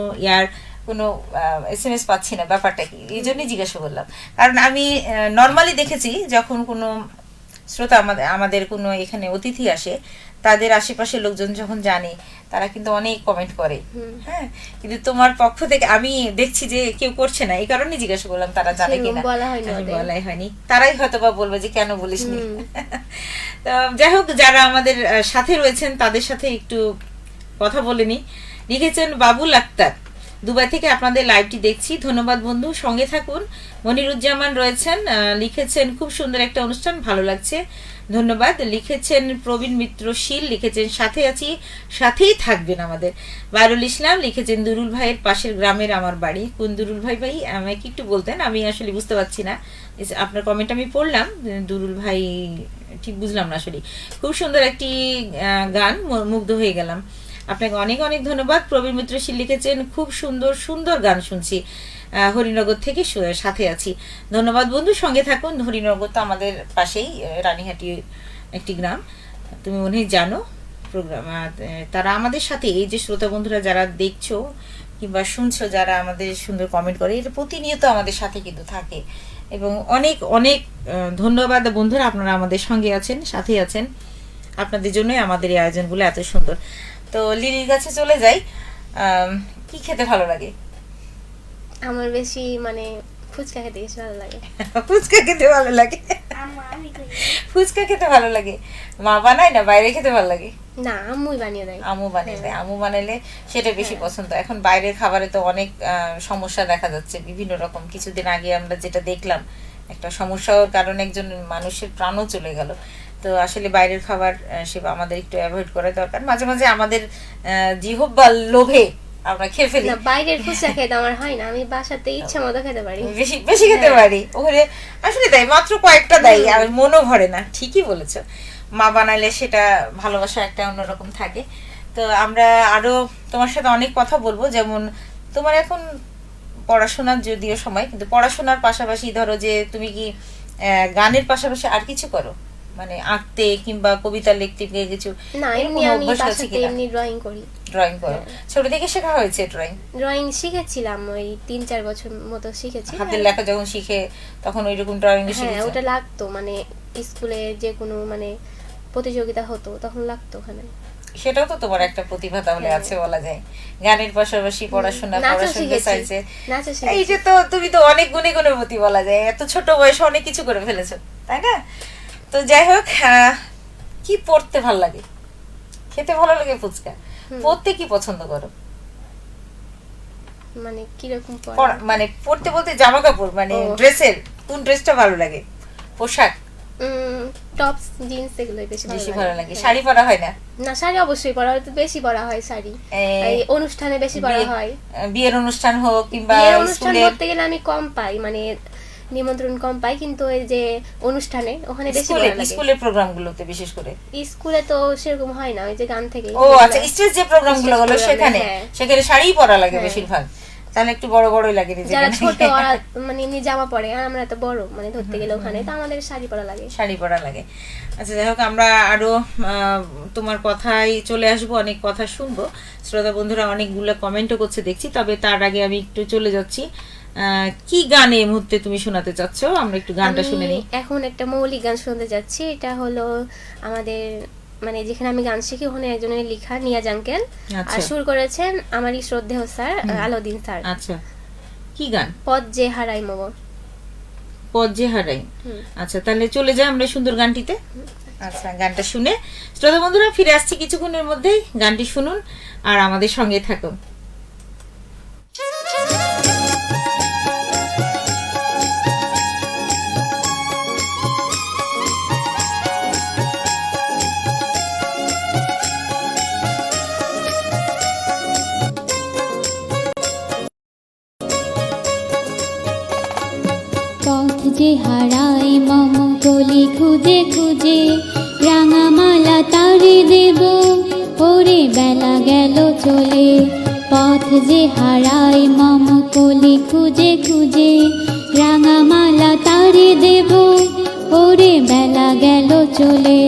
কোনো SMS পাচ্ছি না, ব্যাপারটা কি, এই জন্যই জিজ্ঞাসা করলাম। কারণ আমি নর্মালি দেখেছি যখন কোনো শ্রোতা আমাদের কোনো এখানে অতিথি আসে, তাদের আশেপাশের লোকজন যখন জানে তারা কিন্তু অনেক কমেন্ট করে। হ্যাঁ, কিন্তু তোমার পক্ষ থেকে আমি দেখছি যে কেউ করছে না, এই কারণে জিজ্ঞাসা করলাম তারা জানে কিনা। বলাই হয়নি, তারাই হয়তো বা বলবে যে কেন বলিসনি। তো যাই হোক, যারা আমাদের সাথে রয়েছেন তাদের সাথে একটু কথা বলে নি। লিখেছেন বাবুল আক্তার, দুবাই থেকে আপনাদের লাইভটি দেখছি, ধন্যবাদ বন্ধু, সঙ্গে থাকুন। মনিরুজ্জামান রয়েছেন, লিখেছেন খুব সুন্দর একটা অনুষ্ঠান, ভালো লাগছে, ধন্যবাদ। লিখেছেন প্রবীণ মিত্র শীল, লিখেছেন সাথে আছি, সাথেই থাকবেন আমাদের। বাইরুল ইসলাম লিখেছেন দুরুল ভাইয়ের পাশের গ্রামের আমার বাড়ি। কোন দুরুল ভাই? ভাই আমাকে একটু বলতেন, আমি আসলে বুঝতে পারছি না। আপনার কমেন্ট আমি পড়লাম, দুরুল ভাই ঠিক বুঝলাম না আসলে। খুব সুন্দর একটি গান, মুগ্ধ হয়ে গেলাম। আপনাকে অনেক অনেক ধন্যবাদ। প্রবীণ মিত্র শীল লিখেছেন খুব সুন্দর সুন্দর গান শুনছি, হরিনগর থেকে সাথে আছি, ধন্যবাদ বন্ধু, সঙ্গে থাকুন। হরিনগর তো আমাদের পাশেই, রানীহাটি একটি গ্রাম, তুমি মনে হয় জানো। প্রোগ্রাম তারা আমাদের সাথে, এই যে শ্রোতা বন্ধুরা যারা দেখছো কিংবা শুনছো, যারা আমাদের সুন্দর কমেন্ট করে, এটা প্রতিনিয়ত আমাদের সাথে কিন্তু থাকে। এবং অনেক অনেক ধন্যবাদ বন্ধুরা, আপনারা আমাদের সঙ্গে আছেন, সাথে আছেন, আপনাদের জন্যই আমাদের এই আয়োজনগুলো এত সুন্দর। তো লিলির কাছে চলে যাই, কি খেতে ভালো লাগে? আমার বেশি মানে ফুচকা খেতে বেশি ভালো লাগে। ফুচকা খেতে ভালো লাগে? ফুচকা খেতে ভালো লাগে, মা বানায় না বাইরে খেতে ভালো লাগে? না, আম্মুই বানিয়ে দেয়। আম্মু বানিয়ে দেয়, আম্মু বানাইলে সেটা বেশি পছন্দ। এখন বাইরের খাবারে তো অনেক সমস্যা দেখা যাচ্ছে, বিভিন্ন রকম। কিছুদিন আগে আমরা যেটা দেখলাম, একটা সমস্যার কারণে একজন মানুষের প্রাণও চলে গেল। তো আসলে বাইরের খাবার সেবা আমাদের একটু অ্যাভয়েড করা দরকার। মাঝে মাঝে আমাদের জিহ্বার লোভে আমরা খেয়ে ফেলি। না, বাইরের ফুচকা খেতে আমার হয় না, আমি বাসাতে ইচ্ছা মতো খেতে পারি, বেশি বেশি খেতে পারি। ওখানে আসলে তাই মাত্র কয়েকটা দেয়, আর মনও ভরে না। ঠিকই বলেছো, মা বানাইলে সেটা ভালোবাসা একটা অন্যরকম থাকে। তো আমরা আরো তোমার সাথে অনেক কথা বলবো, যেমন তোমার এখন পড়াশোনার যদিও সময়, কিন্তু পড়াশোনার পাশাপাশি ধরো যে তুমি কি গানের পাশাপাশি আর কিছু করো, মানে আঁকতে কিংবা কবিতা লিখতে কিছু? না, এমনি আমি বাসাতে এমনি ড্রয়িং করি। ড্রয়িং করো? ছোট থেকে শেখা হয়েছে ড্রয়িং? ড্রয়িং শিখেছিলাম ওই 3-4 বছর মতো শিখেছি। হাতের লেখা যখন শিখে তখন ওইরকম ড্রয়িং শিখেছো? হ্যাঁ, ওটা লাগতো, মানে স্কুলে যে কোনো মানে প্রতিযোগিতা হতো তখন লাগতো ওখানে। সেটাও তো তোমার একটা প্রতিভা তাহলে আছে বলা যায়। গানের পাশাপাশি পড়াশোনা, পড়াশোনা সাইন্সে, এই যে তো তুমি তো অনেক গুণে গুণবতী বলা যায়, এত ছোট বয়সে অনেক কিছু করে ফেলেছো, তাই না? তো যাই হোক, কি পড়তে ভালো লাগে? খেতে ভালো লাগে ফুচকা? পড়তে কি পছন্দ করো? মানে কিরকম মানে পড়তে বলতে জামা কাপড়, মানে ড্রেসের কোন ড্রেসটা ভালো লাগে? পোশাক, টপস, জিন্স এগুলোই বেশি ভালো লাগে। শাড়ি পরা হয় না? না, শাড়ি অবশ্যই পরা হয়, তো বেশি পরা হয় শাড়ি। এই অনুষ্ঠানে বেশি পরা হয়, বিয়ের অনুষ্ঠান হোক কিংবা বিয়ের অনুষ্ঠান করতে গেলে আমি কম পাই, মানে নিমন্ত্রণ কম পাই, কিন্তু এই যে অনুষ্ঠানে ওখানে বেশি পরা লাগে। স্কুলের প্রোগ্রামগুলোতে বিশেষ করে? স্কুলে তো সেরকম হয় না, ওই যে গান থেকে। ও আচ্ছা, স্টেজ যে প্রোগ্রামগুলো হলো সেখানে শাড়ি পরা লাগে বেশিরভাগ, তাহলে একটু বড় বড়ই লাগে। যারা ছোট ওরা মানে এমনি জামা পরে, আর আমরা তো বড়, মানে ধরতে গেলে ওখানে তো আমাদের শাড়ি পরা লাগে। শাড়ি পরা লাগে। আচ্ছা, যাই হোক, আমরা আরো তোমার কথাই চলে আসবো, অনেক কথা শুনবো। শ্রোতা বন্ধুরা অনেকগুলো কমেন্টও করছে দেখছি, তবে তার আগে আমি একটু চলে যাচ্ছি। কি গান এই মুহূর্তে তুমি শোনাতে চাচ্ছ? আমরা একটু গানটা শুনে নিই। এখন একটা মৌলিক গান শুনতে যাচ্ছি, এটা হলো আমাদের মানে যেখানে আমি গান শিখি ওখানে একজনের লেখা, নিয়াজ আঙ্কেল, আর সুর করেছেন আমারই শ্রদ্ধেয় স্যার আলাউদ্দিন স্যার। আচ্ছা, কি গান? পথ যে হারাই মোর। পথ যে হারাই। আচ্ছা, তাহলে চলে যাই আমরা সুন্দর গানটিতে। আচ্ছা, গানটা শুনে শ্রোতা বন্ধুরা ফিরে আসছি কিছুক্ষণের মধ্যেই। গানটি শুনুন আর আমাদের সঙ্গে থাকুন। পথ যে হারাই মম কলি খুঁজে খুঁজে, রাঙামালা তারে দেব, ওরে বেলা গেল চলে। পথ যে হারাই মম কলি খুঁজে খুঁজে, রাঙামালা তারে দেব, ওরে বেলা গেল চলে।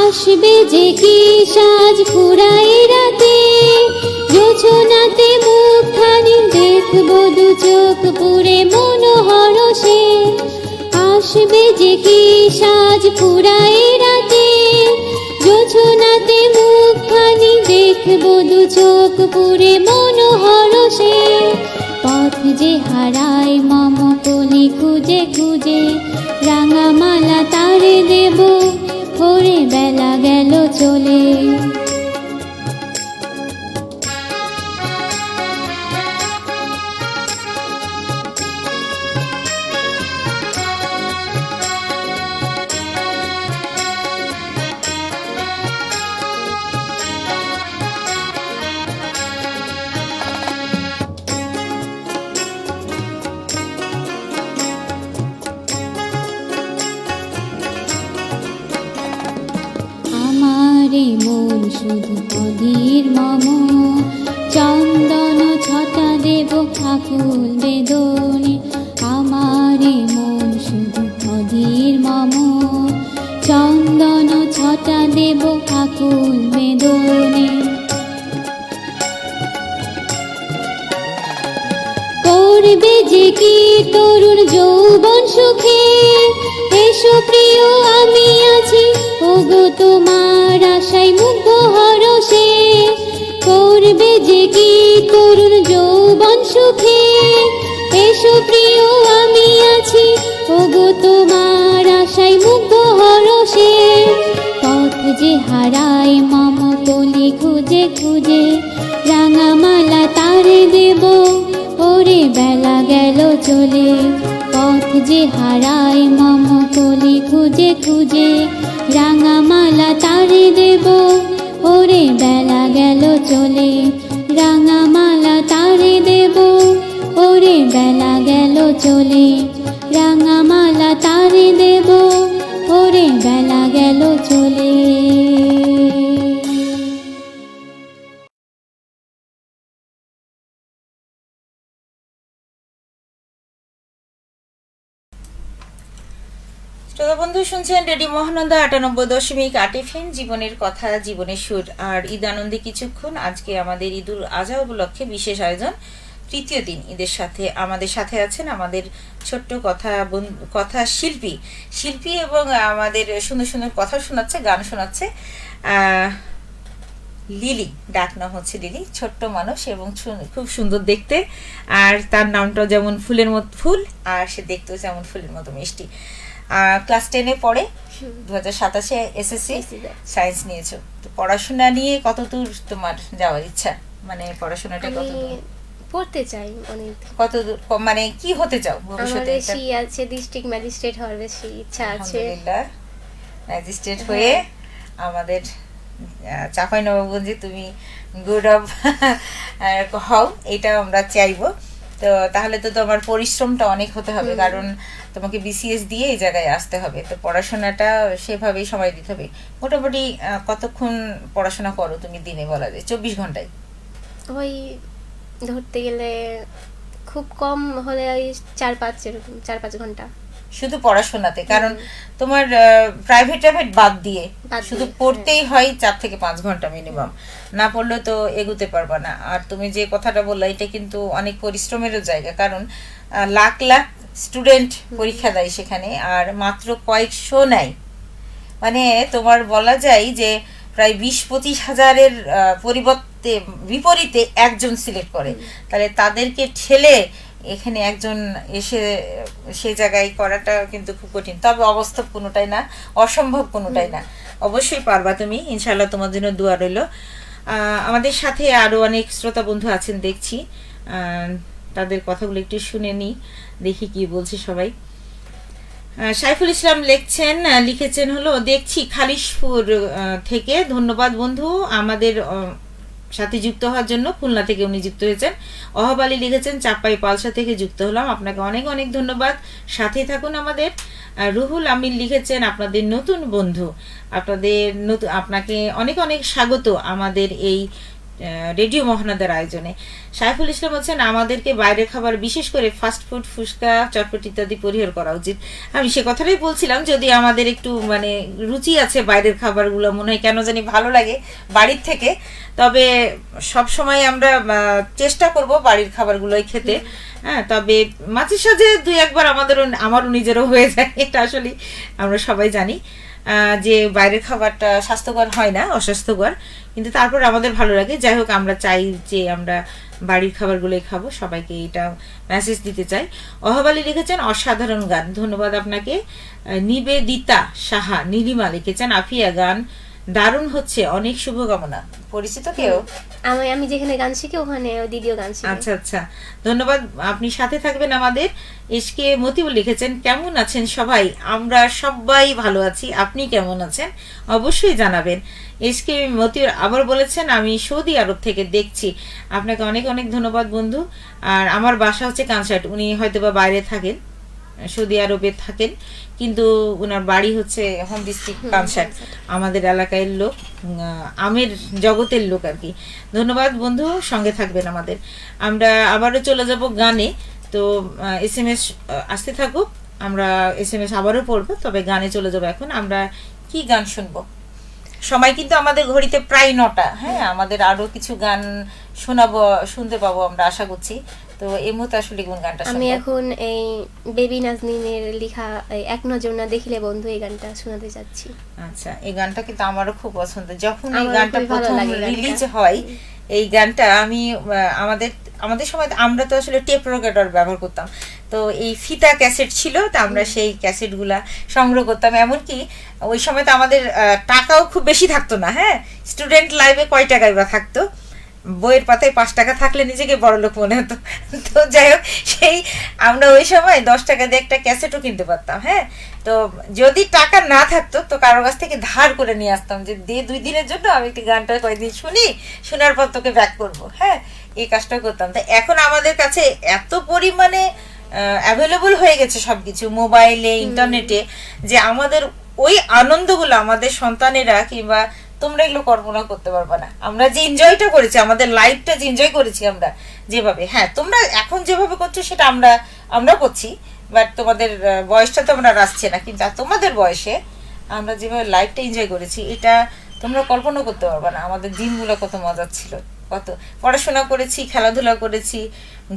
আসবে যে কি সাজ ফুরাই রাতে, যোছনাতে মুখখানি দেখব দু চোখ পুরে মনোহর সে। আসবে যে কি সাজ ফুরাই রাতে, যোছনাতে মুখখানি দেখব দু চোখ পুরে মনোহর সে। পথ যে হারাই মম কলি খুঁজে খুঁজে, রাঙামালা তারে দেব, ওরে বেলা গেল চলে। আমারে মন শুধু অধীর মম, চন্দন ছটা দেব আকুল বেদনে। আমারে মন শুধু অধীর মম, চন্দন ছটা দেব আকুল বেদনে। করবে যে কি তরুণ যৌবন সুখে, এসো প্রিয় আমি আছি, ওগো তোমার আশায় মুগ্ধ হরষে। করবে যে কি তরুণ যৌবন সুখে, এসো প্রিয় আমি আছি, ওগো তোমার আশায় মুগ্ধ হরষে। পথ যে হারাই মম কলি খুঁজে খুঁজে, রাঙামালা তারে দেব, ওরে বেলা গেল চলে। পথ যে হারাই মম কলি খুঁজে খুঁজে, রাঙামালা তারে দেব, ওরে বেলা গেল চলে। রাঙামালা তারে দেব, ওরে বেলা গেল চলে। রাঙামালা তারে দেব, ওরে বেলা গেল চলে। শ্রোতা বন্ধু শুনছেন রেডিও মহানন্দা ৯৮.৮ FM, জীবনের কথা জীবনের সুর। আর ঈদ আনন্দে কিছুক্ষণ। আজকে আমাদের ঈদুল আজহা উপলক্ষে বিশেষ আয়োজন, তৃতীয় দিন ঈদের সাথে আমাদের সাথে আছেন আমাদের ছোট্ট কথা শিল্পী এবং আমাদের সুন্দর সুন্দর কথা শোনাচ্ছে, গান শোনাচ্ছে লিলি। ডাক নাম হচ্ছে লিলি, ছোট্ট মানুষ এবং খুব সুন্দর দেখতে। আর তার নামটাও যেমন ফুলের মতো ফুল, আর সে দেখতেও যেমন ফুলের মতো মিষ্টি। ক্লাস 10-এ পড়ে, 2027-এ এসএসসি সায়েন্স নিয়েছো। তো পড়াশোনা নিয়ে কতদূর তোমার যাওয়ার ইচ্ছা, মানে পড়াশোনাটা কতদূর পড়তে চাই অনেক? কতদূর মানে কি হতে চাও ভবিষ্যতে? বেশি আছে ডিস্ট্রিক্ট ম্যাজিস্ট্রেট হওয়ার বেশি ইচ্ছা আছে। আলহামদুলিল্লাহ, ম্যাজিস্ট্রেট হয়ে আমাদের চাঁপাইনবাবগঞ্জে তুমি গুড অফ হও, এটা আমরা চাইবো। তো তাহলে তো তোমার পরিশ্রমটা অনেক হতে হবে, কারণ তোমাকে বিসিএস দিয়ে এই জায়গায় আসতে হবে। তো পড়াশোনাটা সেভাবেই সময় দিতে হবে। মোটামুটি কতক্ষণ পড়াশোনা করো তুমি দিনে, বলা যায় 24 ঘন্টায়? ওই ধরতে গেলে খুব কম হলে ওই 4-5 এরকম 4-5 ঘন্টা। শুধু পড়াশোনাতে? কারণ তোমার প্রাইভেট বাদ দিয়ে বাদ শুধু দিয়ে, পড়তেই হয় 4 থেকে 5 ঘন্টা মিনিমাম, না পড়লে তো এগোতে পারবা না। আর তুমি যে কথাটা বললা এটা কিন্তু অনেক পরিশ্রমেরও জায়গা, কারণ লাখ লাখ স্টুডেন্ট পরীক্ষা দেয় সেখানে, আর মাত্র কয়েকশো নেয়। মানে তোমার বলা যায় যে প্রায় 20-25 হাজারের বিপরীতে একজন সিলেক্ট করে, তাহলে তাদেরকে ঠেলে এখানে একজন এসে সে জায়গায় করাটা কিন্তু খুব কঠিন। তবে অবাস্তব কোনোটাই না, অসম্ভব কোনোটাই না, অবশ্যই পারবা তুমি, ইনশাল্লাহ তোমার জন্য দোয়া রইল। আমাদের সাথে আরো অনেক শ্রোতা বন্ধু আছেন দেখছি, তাদের কথাগুলো একটু শুনে নি, দেখি কি বলছে সবাই। সাইফুল ইসলাম লিখেছেন হলো দেখছি খালিশপুর থেকে, ধন্যবাদ বন্ধু আমাদের সাথে যুক্ত হওয়ার জন্য। খুলনা থেকে উনি যুক্ত হয়েছেন। অহব আলী লিখেছেন চাপাই পালসা থেকে যুক্ত হলাম, আপনাকে অনেক অনেক ধন্যবাদ, সাথে থাকুন আমাদের। রুহুল আমিন লিখেছেন আপনাদের নতুন বন্ধু, আপনাকে অনেক অনেক স্বাগত আমাদের এই রেডিও মহানাদার আয়োজনে। সাইফুল ইসলাম বলছেন আমাদেরকে বাইরের খাবার, বিশেষ করে ফাস্ট ফুড, ফুচকা, চটপটি ইত্যাদি পরিহার করা উচিত। আমি সে কথাটাই বলছিলাম, যদি আমাদের একটু মানে রুচি আছে বাইরের খাবারগুলো, মনে হয় কেন জানি ভালো লাগে বাড়ির থেকে, তবে সব সময় আমরা চেষ্টা করব বাড়ির খাবারগুলোই খেতে। হ্যাঁ, তবে মাঝে সাঝে 2-1 বার আমারও নিজেরও হয়ে যায়, এটা আসলে আমরা সবাই জানি যে বাইরের খাবারটা স্বাস্থ্যকর হয় না, অস্বাস্থ্যকর, কিন্তু তারপর আমাদের ভালো লাগে। যাই হোক, আমরা চাই যে আমরা বাড়ির খাবারগুলোই খাবো, সবাইকে এটা মেসেজ দিতে চাই। অহব আলী লিখেছেন অসাধারণ গান, ধন্যবাদ আপনাকে। নিবেদিতা সাহা নীলিমা লিখেছেন আফিয়া গান দারুণ হচ্ছে, অনেক শুভকামনা। পরিচিত কেউ? আমি যেখানে গান শিখি ওখানে দিদিও গান শিখে। আচ্ছা আচ্ছা, ধন্যবাদ, আপনি সাথে থাকবেন আমাদের। এসকে মতিউল লিখেছেন কেমন আছেন সবাই? আমরা সবাই ভালো আছি, আপনি কেমন আছেন অবশ্যই জানাবেন। এসকে মতিউল আবার বলেছেন আমি সৌদি আরব থেকে দেখছি, আপনাকে অনেক অনেক ধন্যবাদ বন্ধু। আর আমার বাসা হচ্ছে কানসার্ট, উনি হয়তোবা বাইরে থাকেন, সৌদি আরবে থাকেন, কিন্তু ওনার বাড়ি হচ্ছে হোম ডিস্ট্রিক্ট কানসার্ট, আমাদের এলাকায় লোক, আমের জগতের লোক আর কি। ধন্যবাদ বন্ধু, সঙ্গে থাকবেন আমাদের। আমরা আবারও চলে যাব গানে, তো SMS আসতে থাকুক, আমরা SMS আবারও পড়বো, তবে গানে চলে যাবো। এখন আমরা কি গান শুনবো? সময় কিন্তু আমাদের ঘড়িতে প্রায় 9টা। হ্যাঁ, আমাদের আরো কিছু গান শুনতে পাবো আমরা আশা করছি। তো এই মুহূর্তে আসলে কোন গানটা শুনবো? আমি এখন এই বেবি নাজনীনের লেখা এক নজর না দেখিলে বন্ধু এই গানটা শোনাতে যাচ্ছি। আচ্ছা, এই গানটা কিন্তু আমারও খুব পছন্দ। যখন এই আমারও গানটা খুবই ভালো প্রথম লাগে গানটা। রিলিজ হয়, এই গানটা আমি আমাদের সময় আমরা তো আসলে টেপ রেকর্ডার ব্যবহার করতাম, তো এই ফিতা ক্যাসেট ছিল, তো আমরা সেই ক্যাসেটগুলা সংগ্রহ করতাম। এমনকি ওই সময় তো আমাদের টাকাও খুব বেশি থাকতো না। হ্যাঁ, স্টুডেন্ট লাইফে কয় টাকাই বা থাকতো, বইয়ের পাতায় 5 টাকা থাকলে নিজেকে বড়লোক মনে হতো। তো যাই হোক, সেই আমরা ওই সময় 10 টাকা দিয়ে একটা ক্যাসেটও কিনতে পারতাম। হ্যাঁ, তো যদি টাকা না থাকতো তো কারোর কাছ থেকে ধার করে নিয়ে আসতাম, যে 2 দিনের জন্য আমি একটি গানটা কয়েকদিন শোনার পর তোকে ব্যাক করবো। হ্যাঁ, এই কাজটা করতাম। তো এখন আমাদের কাছে এত পরিমাণে অ্যাভেলেবল হয়ে গেছে সবকিছু মোবাইলে, ইন্টারনেটে, যে আমাদের ওই আনন্দগুলো আমাদের সন্তানেরা কিংবা তোমরা এগুলো কল্পনা করতে পারবে না। আমরা যে এনজয়টা করেছি, আমাদের লাইফটা যে এনজয় করেছি আমরা যেভাবে, হ্যাঁ তোমরা এখন যেভাবে করছো সেটা আমরা করছি, বাট তোমাদের বয়সটা তো আমরা রাখছি না, কিন্তু তোমাদের বয়সে আমরা যেভাবে লাইফটা এনজয় করেছি এটা তোমরা কল্পনা করতে পারবে না। আমাদের দিনগুলো কত মজার ছিল, কত পড়াশোনা করেছি, খেলাধুলা করেছি,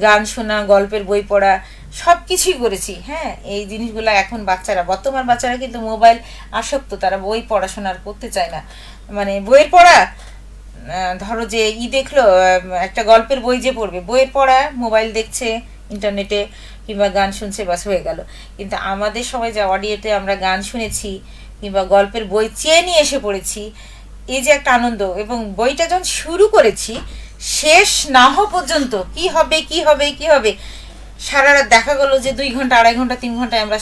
গান শোনা, গল্পের বই পড়া, সব কিছুই করেছি। হ্যাঁ, এই জিনিসগুলো এখন বর্তমান বাচ্চারা কিন্তু মোবাইল আসক্ত, তারা বই পড়াশোনা করতে চায় না। মানে বইয়ের পড়া, ধরো যে দেখলো একটা গল্পের বই যে পড়বে, বইয়ের পড়া, মোবাইল দেখছে, ইন্টারনেটে কিংবা গান শুনছে, বাস হয়ে গেল। কিন্তু আমাদের সময় যে অডিওতে আমরা গান শুনেছি কিংবা গল্পের বই চেয়ে নিয়ে এসে পড়েছি, এই যে একটা আনন্দ, এবং বইটা যখন শুরু করেছি শেষ না হওয়া পর্যন্ত কি হবে সারা রাত দেখা গেল যে 2 ঘন্টা, 2.5 ঘন্টা, 3 ঘন্টায় আমরা,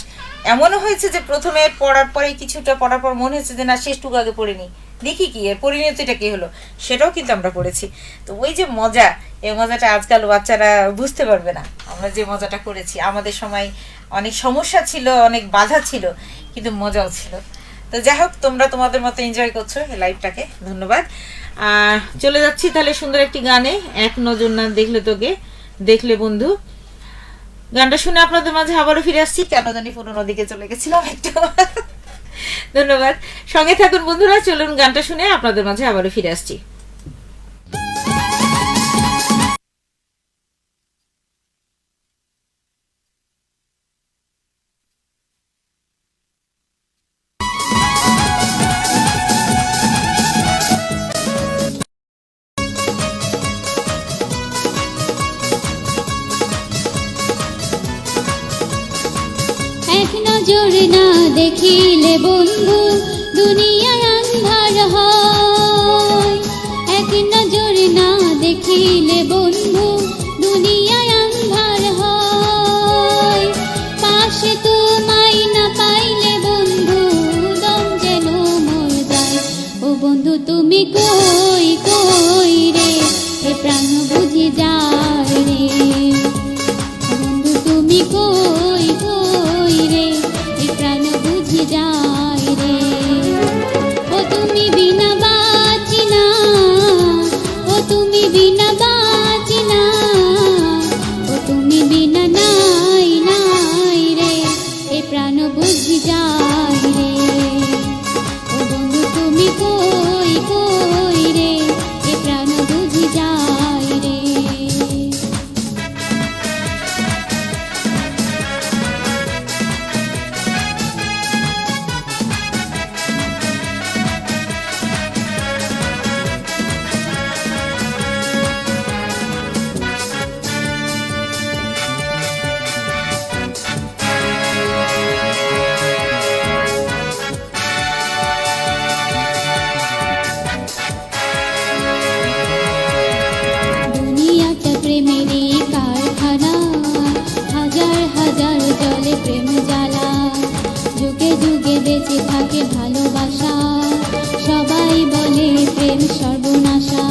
এমনও হয়েছে যে প্রথমে পড়ার পরে কিছুটা পড়ার পর মনে হচ্ছে যে না, শেষটুকু আগে পড়ে নি, দেখি কি এর পরিণতিটা কি হলো, সেটাও কিন্তু আমরা পড়েছি। তো ওই যে মজা, এই মজাটা আজকাল বাচ্চারা বুঝতে পারবে না। আমরা যে মজাটা করেছি, আমাদের সময় অনেক সমস্যা ছিল, অনেক বাধা ছিল, কিন্তু মজাও ছিল। তো যাই হোক, তোমরা তোমাদের মতো এনজয় করছো এই লাইফটাকে, ধন্যবাদ। চলে যাচ্ছি তাহলে সুন্দর একটি গানে, এক নজর না দেখলে তোকে দেখলে বন্ধু। গানটা শুনে আপনাদের মাঝে আবারও ফিরে আসছি, কেন জানি পুরোনো দিকে চলে গেছিলাম একটু। ধন্যবাদ, সঙ্গে থাকুন বন্ধুরা। চলুন গানটা শুনে আপনাদের মাঝে আবারও ফিরে আসছি। এক নজর না দেখিলে বন্ধু দুনিয়ায় আন্ধার হয়। এক নজর না দেখিলে বন্ধু দুনিয়ায় আন্ধার হয়। পাশে তোমায় না পাইলে বন্ধু দম যেন মর যায়। ও বন্ধু তুমি কই কই রে, এ প্রাণ বুঝি যায় রে। বন্ধু তুমি কই কই রে, এ প্রাণ বুঝি যায় রে। ও তুমি বিনা বাঁচি না, ও তুমি বিনা বাঁচি না, ও তুমি বিনা নাই নাই রে, এ প্রাণ বুঝি যায় রে। ও বন্ধু তুমি কই কই রে, এ প্রাণ বুঝি যায় রে। দুনিয়াটা প্রেমেরই কারখানা, হাজার হাজার জলে প্রেম জ্বালা। যুগে যুগে বেঁচে থাকে ভালোবাসা, সবাই বলে প্রেম সর্বনাশা।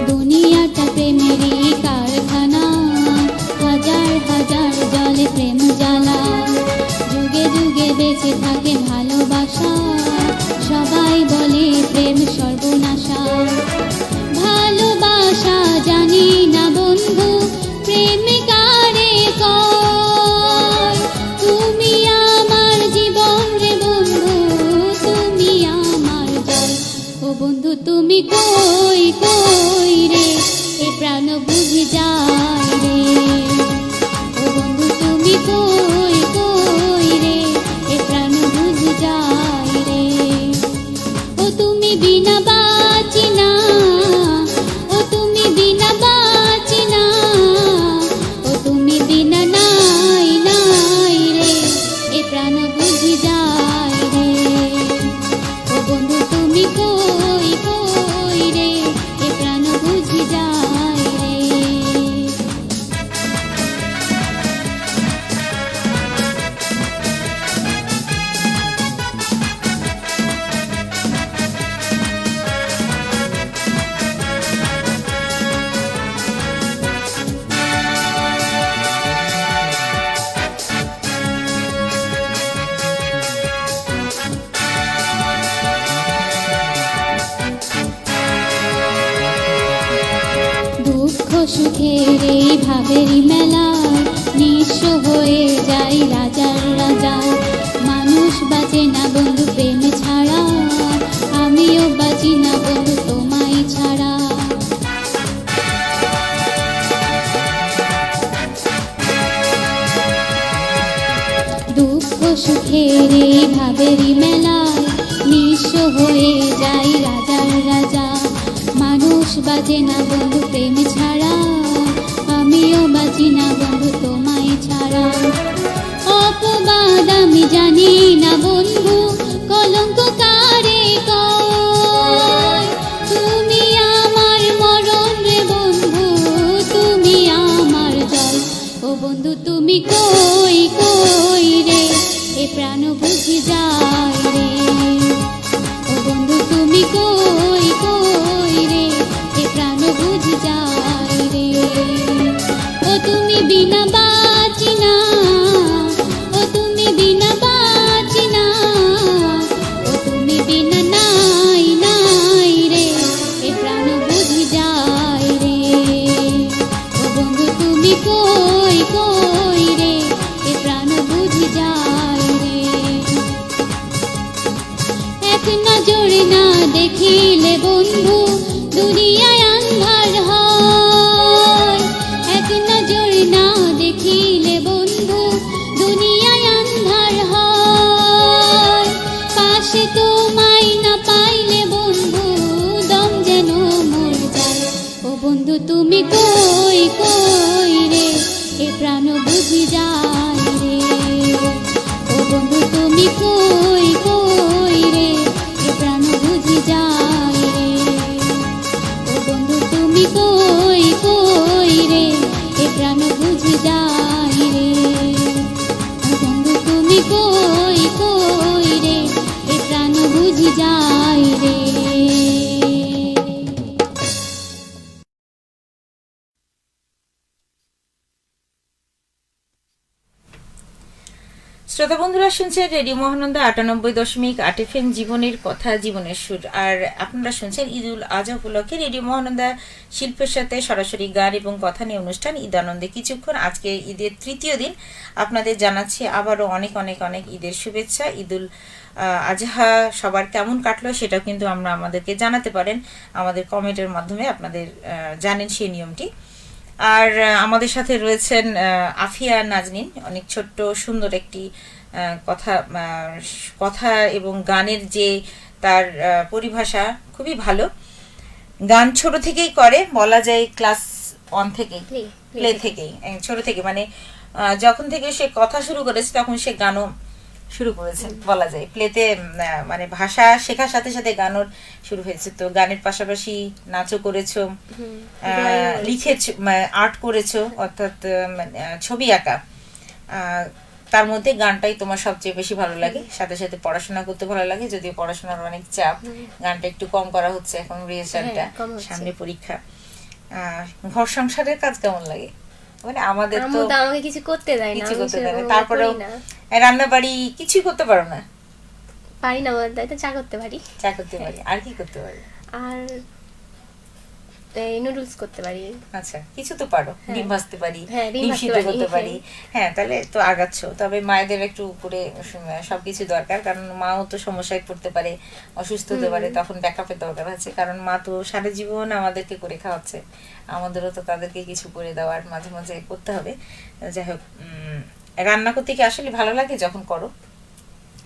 দুনিয়াটা প্রেমেরই কারখানা, হাজার হাজার জলে প্রেম জ্বালা। যুগে যুগে বেঁচে থাকে ভালোবাসা, সবাই বলে প্রেম সর্বনাশা। ভালোবাসা জানি না বন্ধু প্রেম কারে কয়। তুমি আমার জীবন রে বন্ধু, তুমি আমার জয়। ও বন্ধু তুমি কই কই রে, এ প্রাণ বুঝি যায় রে। ও বন্ধু তুমি কই কই রে, এ প্রাণ বুঝি যায় রে। ও তুমি বিনা বাঁচি না, ও তুমি বিনা বাঁচি না, ও তুমি বিনা নাই নাই রে, এ প্রাণ বুঝি যায় রে। ও বন্ধু তুমি কই কই রে, এ প্রাণ বুঝি যায় রে। দুঃখ সুখের এই ভাবেরই মেলায় নিঃস্ব হয়ে যাই রাজার রাজা। মানুষ বাঁচে না বন্ধু প্রেম ছাড়া, আমিও বাঁচি না বন্ধু তোমায় ছাড়া। দুঃখ সুখের এই ভাবেরই মেলায় নিঃস্ব হয়ে যাই রাজার রাজা। মানুষ বাজে না বন্ধু প্রেম ছাড়া, আমিও বাঁচি না বন্ধু তোমায় ছাড়া। অপবাদ আমি জানি না বন্ধু, কলঙ্ক কারে কয়। তুমি আমার মরণ রে বন্ধু, তুমি আমার জয়। ও বন্ধু তুমি কই কই রে, এ প্রাণ বুঝি যায় রে। ও বন্ধু তুমি কই কই রে, এ প্রাণ বুঝি যায় রে। ও তুমি বিনা বাঁচি না, ও তুমি বিনা বাঁচি না, ও তুমি বিনা নাই নাই রে, তুমি কই কই রে এ প্রাণ বুঝি যায় রে ও বন্ধু তুমি কই কই রে এ প্রাণ বুঝি যায় রে ও বন্ধু তুমি কই কই রে এ প্রাণ বুঝি যায় রে ও বন্ধু তুমি কই কই রে এ প্রাণ বুঝি যায় রে। শ্রোতা বন্ধুরা শুনছেন রেডিও মহানন্দা ৯৮.৮ FM জীবনের কথা জীবনের সুর। আর আপনারা শুনছেন ঈদুল আজহা উপলক্ষে রেডিও মহানন্দা শিল্পের সাথে সরাসরি গান এবং কথা নিয়ে অনুষ্ঠান ঈদ আনন্দে কিছুক্ষণ। আজকে ঈদের তৃতীয় দিন, আপনাদের জানাচ্ছি আবারও অনেক অনেক অনেক ঈদের শুভেচ্ছা। ঈদুল আজহা সবার কেমন কাটলো সেটাও কিন্তু আমাদেরকে জানাতে পারেন আমাদের কমেন্টের মাধ্যমে, আপনাদের জানেন সেই নিয়মটি। আর আমাদের সাথে রয়েছেন আফিয়া নাজনীন, অনেক ছোট্ট সুন্দর একটি কথা এবং গানের যে তার পরিভাষা খুবই ভালো। গান ছোট থেকেই করে, বলা যায় ক্লাস 1 থেকেই, প্লে থেকেই, ছোট থেকে, মানে যখন থেকে সে কথা শুরু করেছে তখন সে গানও শুরু করেছে বলা যায়। প্লেতে মানে ভাষা শেখার সাথে সাথে গানও শুরু হয়েছে। তো গানের পাশাপাশি নাচও করেছো, লিখেছো, আর্ট করেছো, অর্থাৎ ছবি আঁকা। তার মধ্যে গানটাই তোমার সবচেয়ে বেশি ভালো লাগে, সাথে সাথে পড়াশোনা করতে ভালো লাগে, যদিও পড়াশোনার অনেক চাপ, গানটা একটু কম করা হচ্ছে এখন, রিহার্সালটা, সামনে পরীক্ষা। ঘর সংসারের কাজ কেমন লাগে? মানে আমাদের তো আমাকে কিছু করতে দেয় না, কিছু করতে দেয় না, তারপরেও রান্না বাড়ি কিছুই করতে পারো না? পারি না, বলতে তো চা করতে পারি, চা করতে পারি, আর কি করতে পারি? আর নুডলস করতে পারি। আচ্ছা, কিছু তো পারো। ডিম ভাজতে পারি, ডিম সিদ্ধ করতে পারি। হ্যাঁ, তাহলে তো আগাচ্ছ। তবে মায়েদের একটু উপরে সবকিছু দরকার, কারণ মাও তো সমস্যায় পড়তে পারে, অসুস্থ হতে পারে, তখন ব্যাকআপের দরকার আছে। কারণ মা তো সারা জীবন আমাদেরকে করে খাওয়াচ্ছে, আমাদেরও তো তাদেরকে কিছু করে দেওয়ার মাঝে মাঝে করতে হবে। যাই হোক, রান্না করতে কি আসলে ভালো লাগে যখন করো?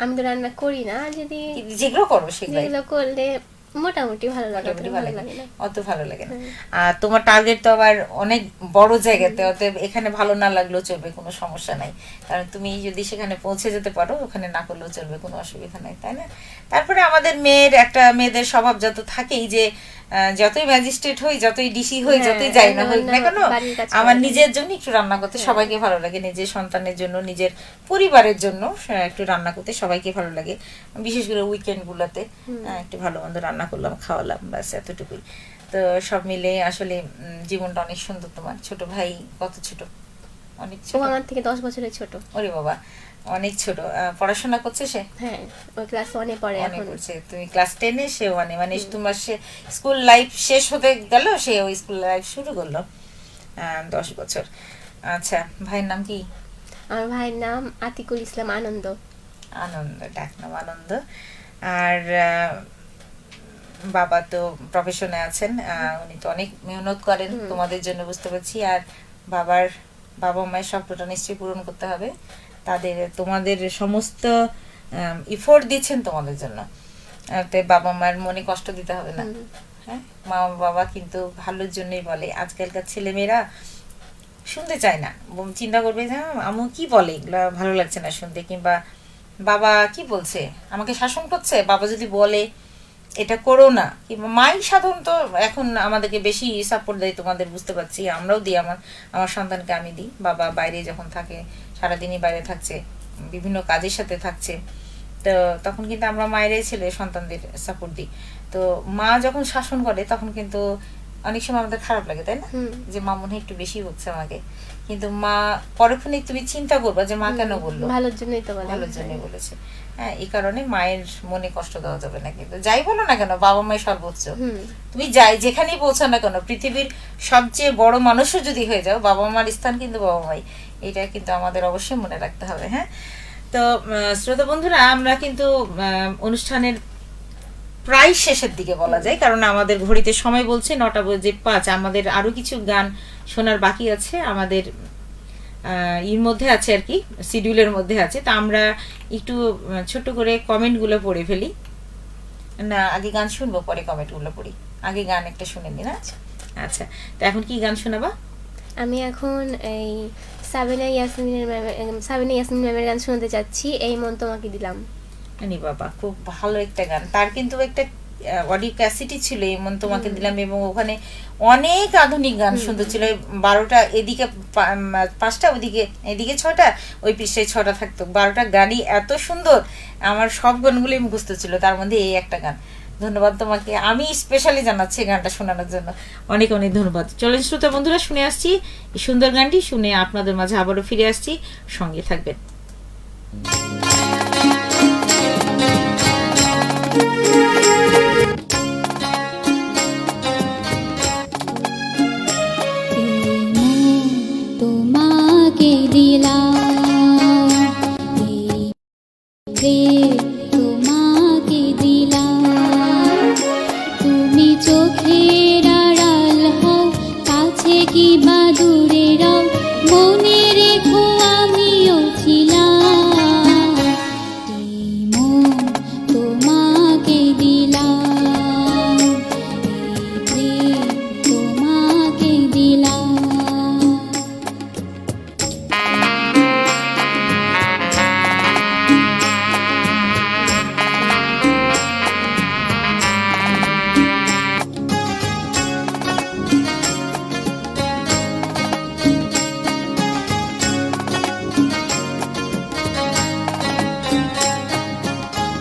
আমি তো রান্না করি না, যদি যেগুলো করো সেগুলো করলে মোটামুটি ভালো লাগে, অত ভালো লাগে না। আর তোমার টার্গেট তো আবার অনেক বড় জায়গাতে, অতএব এখানে ভালো না লাগলেও চলবে, কোনো সমস্যা নাই। কারণ তুমি যদি সেখানে পৌঁছে যেতে পারো, ওখানে না করলেও চলবে, কোনো অসুবিধা নাই, তাই না? তারপরে আমাদের মেয়েদের স্বভাব যত থাকেই যে যতই ম্যাজিস্ট্রেট হই, যতই ডিসি হই, যতই যাই না হই না কেন, আমার নিজের জন্য একটু রান্না করতে সবাইকে ভালো লাগে, নিজের সন্তানের জন্য, নিজের পরিবারের জন্য একটু রান্না করতে সবাইকে ভালো লাগে। বিশেষ করে উইকেন্ড গুলোতে একটু ভালো মন্দ রান্না করলাম, খাওয়ালাম, ব্যাস এতটুকুই। তো সব মিলে আসলে জীবনটা অনেক সুন্দর। তোমার ছোট ভাই কত ছোট? অনেক ছোট, আমার থেকে 10 বছরের ছোট। ওরে বাবা, অনেক ছোট। পড়াশোনা করছে সে? হ্যাঁ, ওই ক্লাস 1 এ পড়ে এখন। তুমি ক্লাস 10 এ, সে 1 এ, মানে তোমার সে স্কুল লাইফ শেষ হতে গেল, সে ওই স্কুল লাইফ শুরু করলো। 10 বছর। আচ্ছা, ভাইয়ের নাম কি? আমার ভাইয়ের নাম আতিকুল ইসলাম আনন্দ। আনন্দ, ডাক নাম আনন্দ। আর বাবা তো প্রফেশনে আছেন, উনি তো অনেক মেহনত করেন তোমাদের জন্য, বুঝতে পারছি। আর বাবা মায়ের স্বপ্নটা নিশ্চয়ই পূরণ করতে হবে, তোমাদের সমস্ত ইফোর্ট দিচ্ছেন তোমাদের জন্য, তাই বাবা মায়ের মনে কষ্ট দিতে হবে না। হ্যাঁ, মা বাবা কিন্তু ভালোর জন্যই বলে। আজকালকার ছেলেমেয়েরা শুনতে চায় না, চিন্তা করবে যে আম্মু কি বলে, এগুলা ভালো লাগছে না শুনতে, কিংবা বাবা কি বলছে, আমাকে শাসন করছে, বাবা যদি বলে এটা করো না, কিংবা মাই সাধারণত এখন আমাদেরকে বেশি সাপোর্ট দেয়, তোমাদের বুঝতে পারছি, আমরাও দিই, আমার সন্তানকে আমি দিই। বাবা বাইরে যখন থাকে, সারাদিনই বাইরে থাকছে, বিভিন্ন কাজের সাথে থাকছে, তো তখন কিন্তু আমরা মায়েরাই ছেলে সন্তানদের সাপোর্ট দিই। তো মা যখন শাসন করে তখন কিন্তু অনেক সময় আমাদের খারাপ লাগে, তাই না? যে মা মনে হয় একটু বেশি হচ্ছে আমাকে, কিন্তু মা পরক্ষণে তুমি চিন্তা করবা যে মা কেন বললো, ভালোর জন্যই তো বলে, ভালোর জন্যই বলেছে। হ্যাঁ, এই কারণে মায়ের মনে কষ্ট দেওয়া যাবে না। কিন্তু যাই বলো না কেন, বাবা মায়ের সর্বোচ্চ। তুমি যেখানেই পৌঁছো না কেন, পৃথিবীর সবচেয়ে বড় মানুষও যদি হয়ে যাও, বাবা মার স্থান কিন্তু বাবা মাই, এটা কিন্তু আমাদের অবশ্যই মনে রাখতে হবে। হ্যাঁ, তো শ্রোতা বন্ধুরা, আমরা কিন্তু অনুষ্ঠানের প্রায় শেষের দিকে বলা যায়, কারণ আমাদের ঘড়িতে সময় বলছে 9:05। আমাদের আরো কিছু গান শোনার বাকি আছে, আমাদের এর মধ্যে আছে আর কি, শিডিউলের মধ্যে আছে। তা আমরা একটু ছোট করে কমেন্টগুলো পড়ে ফেলি না, আগে গান শুনবো, পরে কমেন্টগুলো পড়ি। আগে গান একটা শুনে নি না? আচ্ছা, তো এখন কি গান শোনাবা? আমি এখন এই সাবিনা ইয়াসমিন ম্যামের গান শুনতে চাচ্ছি, এই মন তোমাকে দিলাম। আনি বাবা, খুব ভালো একটা গান। তার কিন্তু একটা অডিও ক্যাসেটই ছিল এমন তোমাকে দিলাম, এবং ওখানে অনেক আধুনিক গান সুন্দর ছিল। 12টা এদিকে 5টা, ওদিকে এদিকে 6টা, ওই পৃষ্ঠায় 6টা থাকতো। 12টা গানই এত সুন্দর, আমার সব গানগুলোই মুখস্থ ছিল, তার মধ্যে এই একটা গান। ধন্যবাদ তোমাকে, আমি স্পেশালি জানাচ্ছি গানটা শোনানোর জন্য, অনেক অনেক ধন্যবাদ। চলেন শ্রোতা বন্ধুরা, শুনে আসছি এই সুন্দর গানটি, শুনে আপনাদের মাঝে আবারও ফিরে আসছি, সঙ্গে থাকবেন। তোমাকে দিলাম, তোমাকে দিলাম, তুমি চোখের আড়াল হও, কাছে কি বা দূরে রও, মনে রেখো আমিও ছিলাম, তোমাকে দিলাম, তোমাকে দিলাম।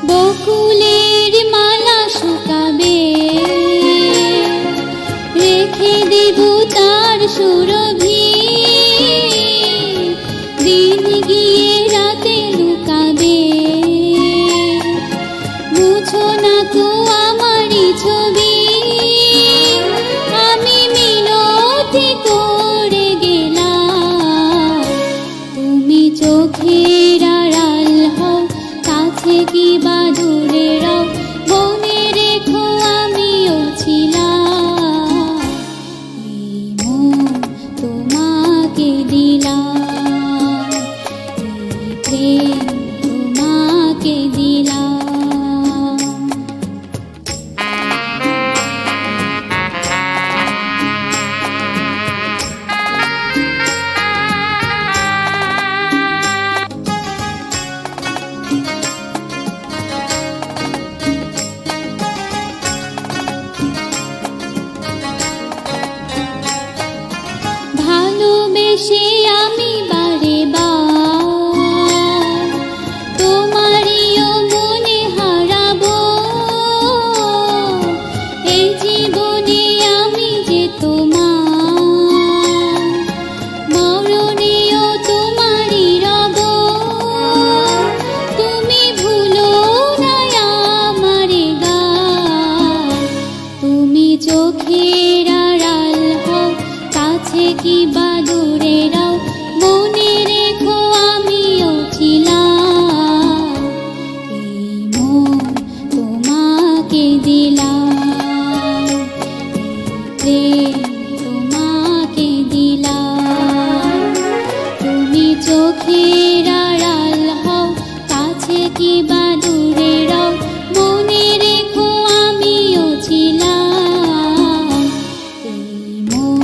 বকুলের মালা শুকাবে, রেখে দেব তার সুরভি, দিন গিয়ে রাতে লুকাবে, মুছো না কো আমারই ছবি, আমি মিনতি করে গেলাম, তুমি চোখের আড়াল হও, কাছে কি বা দূরে রও, মনে রেখো আমিও ছিলাম, এই মন তোমাকে দিলাম, এই প্রেম তোমাকে দিলাম। ভালোবেসে আমি বারে বার তোমারিও মনে হারাবো, এই জীবনে আমি যে তোমার, মরণেও তোমারই রব, তুমি ভুলো না আমারে গান, তুমি চোখের আড়াল হও, কাছে কি বা দূরে রও, মনে রেখো আমিও ছিলাম, এই মন তোমাকে দিলাম, এই প্রেম তোমাকে দিলাম, তুমি চোখের আড়াল হও, কাছে কি বা দূরে রও, মনে রেখো আমিও ছিলাম, এই মন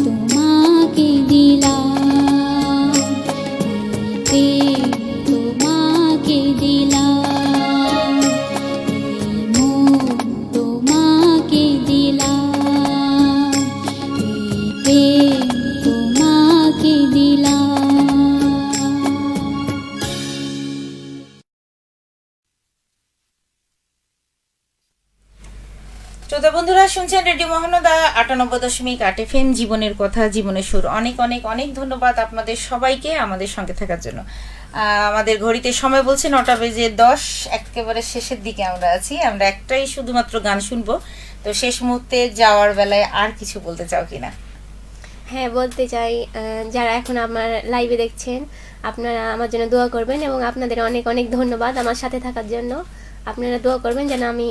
তোমাকে দিলাম, এই প্রেম তোমাকে দিলাম, এই মন তোমাকে দিলাম, এই প্রেম তোমাকে দিলাম। শ্রোতা বন্ধুরা, শুনছেন রেডিও মহানদা 98.8 FM, জীবনের কথা, জীবনের সুর। অনেক অনেক অনেক ধন্যবাদ আপনাদের সবাইকে আমাদের সঙ্গে থাকার জন্য। আমাদের ঘড়িতে সময় বলছে 9:10, একেবারে শেষের দিকে আমরা আছি। আমরা একটাই শুধুমাত্র গান শুনবো, তো শেষ মুহূর্তে যাওয়ার বেলায় আর কিছু বলতে চাও কিনা? হ্যাঁ, বলতে চাই, যারা এখন আমার লাইভে দেখছেন, আপনারা আমার জন্য দোয়া করবেন, এবং আপনাদের অনেক অনেক ধন্যবাদ আমার সাথে থাকার জন্য। আপনারা দোয়া করবেন যেন আমি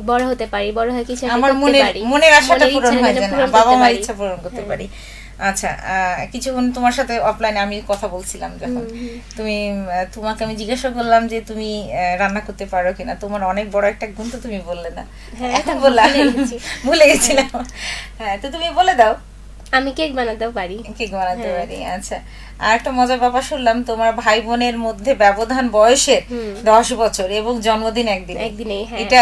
বড় হতে পারি, বড় হয়ে কিছু একটা আমার করতে পারি, মনের আশাটা মনের পূরণ ইচ্ছা হয়, যেন যেন পূরণ বাবা করতে মার পারি। ইচ্ছা পূরণ করতে পারি। আচ্ছা, কিছুক্ষণ তোমার সাথে অফলাইনে আমি কথা বলছিলাম যখন তুমি তোমাকে আমি জিজ্ঞাসা করলাম যে তুমি রান্না করতে পারো কিনা, তোমার অনেক বড় একটা গুণ তো তুমি বললে না। হ্যাঁ, এখন বললাম, ভুলে গেছিলাম। হ্যাঁ, তো তুমি বলে দাও। আমি কেক বানাতেও পারি। কেক বানাতে পারি, আচ্ছা। আর একটা মজার ব্যাপার শুনলাম, তোমার ভাই বোনের মধ্যে ব্যবধান বয়সের 10 বছর এবং জন্মদিন একদিনেই। হ্যাঁ, এটা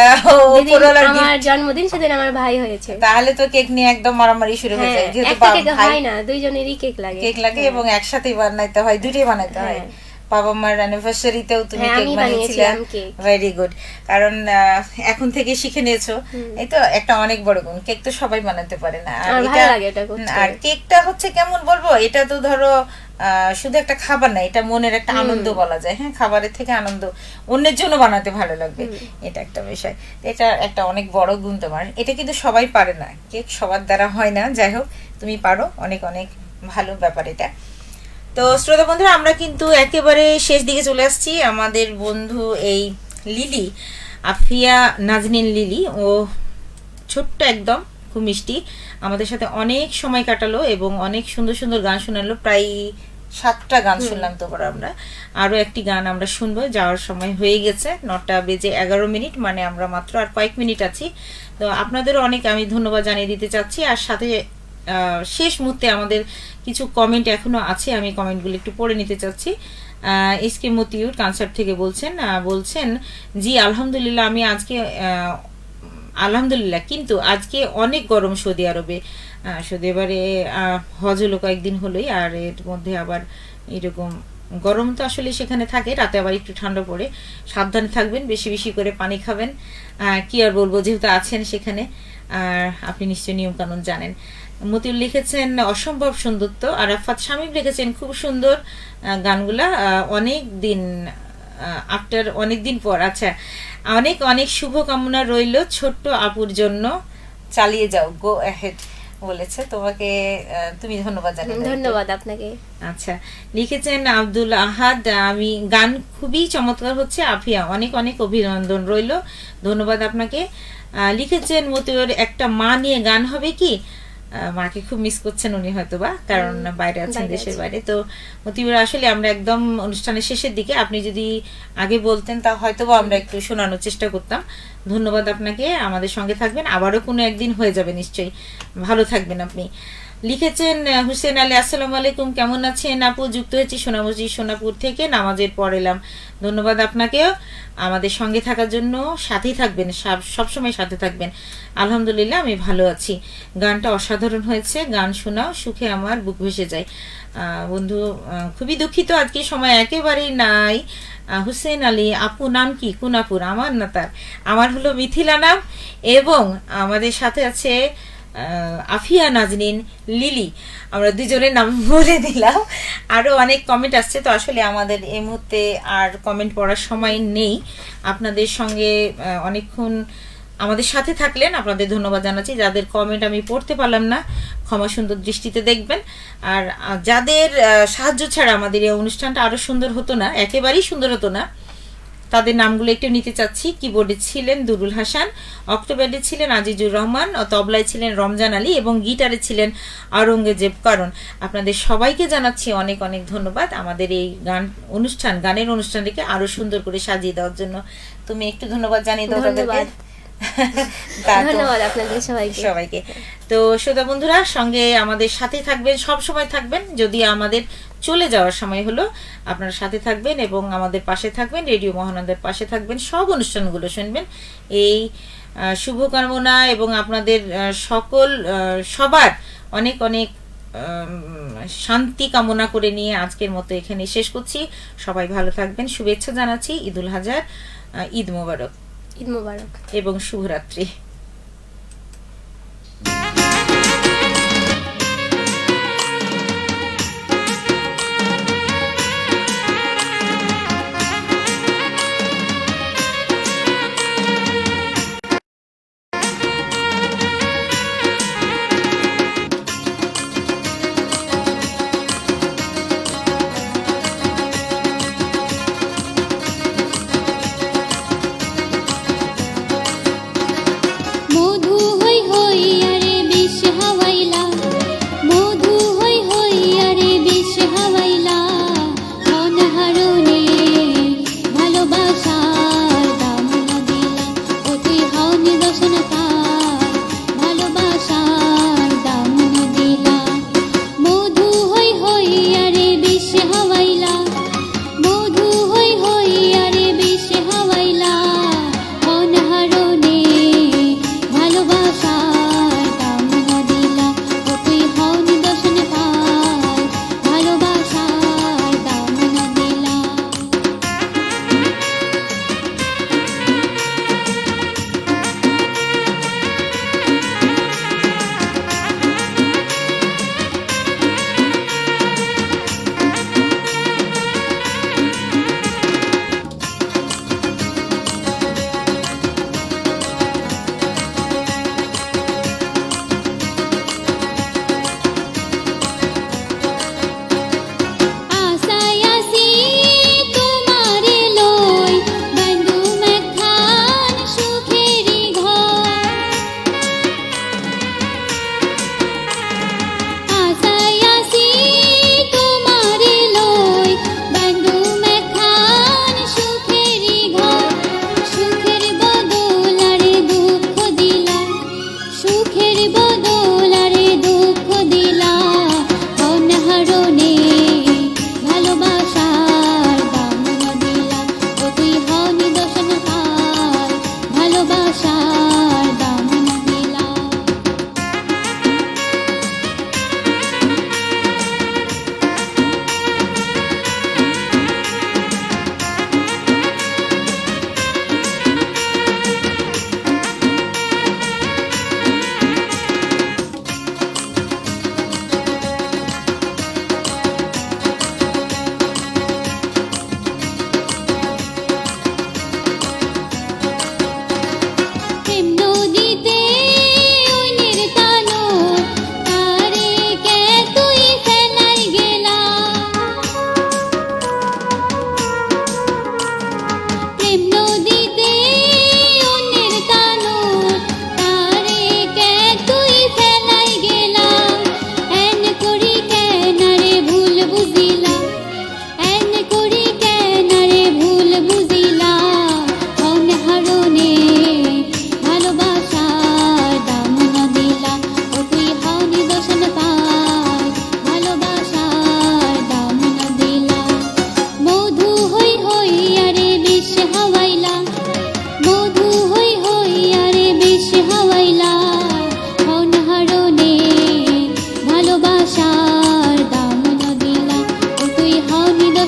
যেদিন উপরওয়ালার gift। আমার জন্মদিন সেদিন আমার ভাই হয়েছে। তাহলে তো কেক নিয়ে একদম মারামারি শুরু হয়ে যায়, যেহেতু একটা কেক ভাই হয় না, দুইজনেরই কেক লাগে। কেক লাগে এবং একসাথেই বানাইতে হয়, দুটোই বানাইতে হয়। বাবা মার অ্যানিভার্সারিতেও তুমি কেক বানিয়েছিলে, ভেরি গুড। কারণ এখন থেকে শিখে নিয়েছো, এই তো একটা অনেক বড় গুণ। কেক তো সবাই বানাতে পারে না, আর কেকটা হচ্ছে কেমন বলবো, এটা তো ধরো শুধু একটা খাবার না, এটা মনের একটা আনন্দ বলা যায়। হ্যাঁ, খাবারের থেকে আনন্দ, অন্যের জন্য বানাতে ভালো লাগবে, এটা একটা বিষয়। এটা একটা অনেক বড় গুণ তোমার। এটা কিন্তু সবাই পারে না, কেক সবার দ্বারা হয় না। যাই হোক, তুমি পারো, অনেক অনেক ভালো ব্যাপার এটা। তো শ্রোতা বন্ধুরা, আমরা কিন্তু একেবারে শেষ দিকে চলে আসছি। আমাদের বন্ধু এই লিলি, আফিয়া নাজনীন লিলি, ও ছোট্ট একদম, খুব মিষ্টি, আমাদের সাথে অনেক সময় কাটালো এবং অনেক সুন্দর সুন্দর গান শোনালো। প্রায় 7টা গান শুনলাম। তো আমরা আরো একটি গান আমরা শুনবো, যাওয়ার সময় হয়ে গেছে, 9:11, মানে আমরা মাত্র আর কয়েক মিনিট আছি। তো আপনাদেরও অনেক আমি ধন্যবাদ জানিয়ে দিতে চাচ্ছি। আর সাথে শেষ মুহূর্তে আমাদের কিছু কমেন্ট এখনো আছে, আমি কমেন্টগুলো একটু পড়ে নিতে চাচ্ছি। এসকে মতিউর কানসার্ট থেকে বলছেন জি আলহামদুলিল্লাহ, আমি আজকে আলহামদুলিল্লাহ, কিন্তু আজকে অনেক গরম সৌদি আরবে। এবারে হজ হলো কয়েকদিন হলোই, আর এর মধ্যে আবার এরকম গরম তো আসলে সেখানে থাকে, রাতে আবার একটু ঠান্ডা পড়ে। সাবধানে থাকবেন, বেশি বেশি করে পানি খাবেন। কি আর বলবো, যেহেতু আছেন সেখানে, আর আপনি নিশ্চয়ই নিয়ম কানুন জানেন। মতিউল লিখেছেন অসম্ভব সুন্দরত্ব। আর আরাফাত শামীম লিখেছেন খুব সুন্দর গানগুলা, অনেক দিন পর। আচ্ছা, অনেক অনেক শুভকামনা রইল ছোট্ট আপুর জন্য, চালিয়ে যাও, গো অ্যাহেড বলেছে তোমাকে। তুমি ধন্যবাদ জানাই। ধন্যবাদ আপনাকে। আচ্ছা, লিখেছেন আব্দুল আহাদ, আমি গান খুবই চমৎকার হচ্ছে আফিয়া, অনেক অনেক অভিনন্দন রইল, ধন্যবাদ আপনাকে। লিখেছেন মতিউর, একটা মা নিয়ে গান হবে কি? মাকে খুব মিস করছেন উনি হয়তোবা, কারণ বাইরে আছেন, দেশের বাইরে। তো মতিউর, আসলে আমরা একদম অনুষ্ঠানের শেষের দিকে, আপনি যদি আগে বলতেন তা হয়তোবা আমরা একটু শোনানোর চেষ্টা করতাম। ধন্যবাদ আপনাকে, আমাদের সঙ্গে থাকবেন, আবারও কোনো একদিন হয়ে যাবে নিশ্চয়ই, ভালো থাকবেন আপনি। লিখেছেন হুসেন আলী, আসসালামু আলাইকুম, কেমন আছেন আপু? যুক্ত হয়েছি সোনাপুর থেকে, নামাজের পর এলাম। ধন্যবাদ আপনাকেও আমাদের সঙ্গে থাকার জন্য, সাথেই থাকবেন, সবসময় সাথে থাকবেন। আলহামদুলিল্লাহ, আমি ভালো আছি। গানটা অসাধারণ হয়েছে, গান শোনাও, সুখে আমার বুক ভেসে যায়। বন্ধু, খুবই দুঃখিত, আজকে সময় একেবারেই নাই। হুসেন আলী, আপু নাম কি? কোন আপুর? আমার না তার, আমার হলো মিথিলা নাম, এবং আমাদের সাথে আছে আফিয়া নাজনীন লিলি, আমরা দুজনের নাম বলে দিলাম। আরো অনেক কমেন্ট আসছে, তো আসলে আমাদের এই মুহূর্তে আর কমেন্ট পড়ার সময় নেই। আপনাদের সঙ্গে অনেকক্ষণ আমাদের সাথে থাকলেন, আপনাদের ধন্যবাদ জানাচ্ছি। যাদের কমেন্ট আমি পড়তে পারলাম না, ক্ষমা সুন্দর দৃষ্টিতে দেখবেন। আর যাদের সাহায্য ছাড়া আমাদের এই অনুষ্ঠানটা আরো সুন্দর হতো না, একেবারেই সুন্দর হতো না, তাদের নামগুলো একটু নিতে চাচ্ছি। কিবোর্ডে ছিলেন দুরুল হাসান, অক্টোব্যাডে ছিলেন আজিজুর রহমান, তবলায় ছিলেন রমজান আলী, এবং গিটারে ছিলেন আওরঙ্গজেব করণ। আপনাদের সবাইকে জানাচ্ছি অনেক অনেক ধন্যবাদ আমাদের এই গানের অনুষ্ঠানটিকে আরো সুন্দর করে সাজিয়ে দেওয়ার জন্য। তুমি একটু ধন্যবাদ জানিয়ে দাও তাদেরকে। ধন্যবাদ আপনাদের সবাইকে। তো শ্রোতা বন্ধুরা, সঙ্গে আমাদের সাথে থাকবেন, সব সময় থাকবেন। যদি আমাদের চলে যাওয়ার সময় হলো, আপনারা সাথে থাকবেন এবং আমাদের পাশে থাকবেন, রেডিও মহানন্দের পাশে থাকবেন, সব অনুষ্ঠানগুলো শুনবেন, এই শুভকামনা এবং আপনাদের সবার অনেক অনেক শান্তি কামনা করে নিয়ে আজকের মতো এখানে শেষ করছি। সবাই ভালো থাকবেন, শুভেচ্ছা জানাচ্ছি, ঈদুল হাজার, ঈদ মোবারক এবং শুভরাত্রি।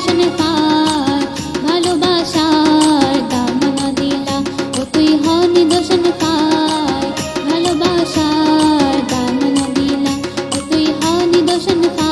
নিদর্শন পায় ভালোবাসার দাম না দিলা ও তুই হ নিদর্শন পায় ভালোবাসার দাম না দিলা ও তুই হ নিদর্শন পায়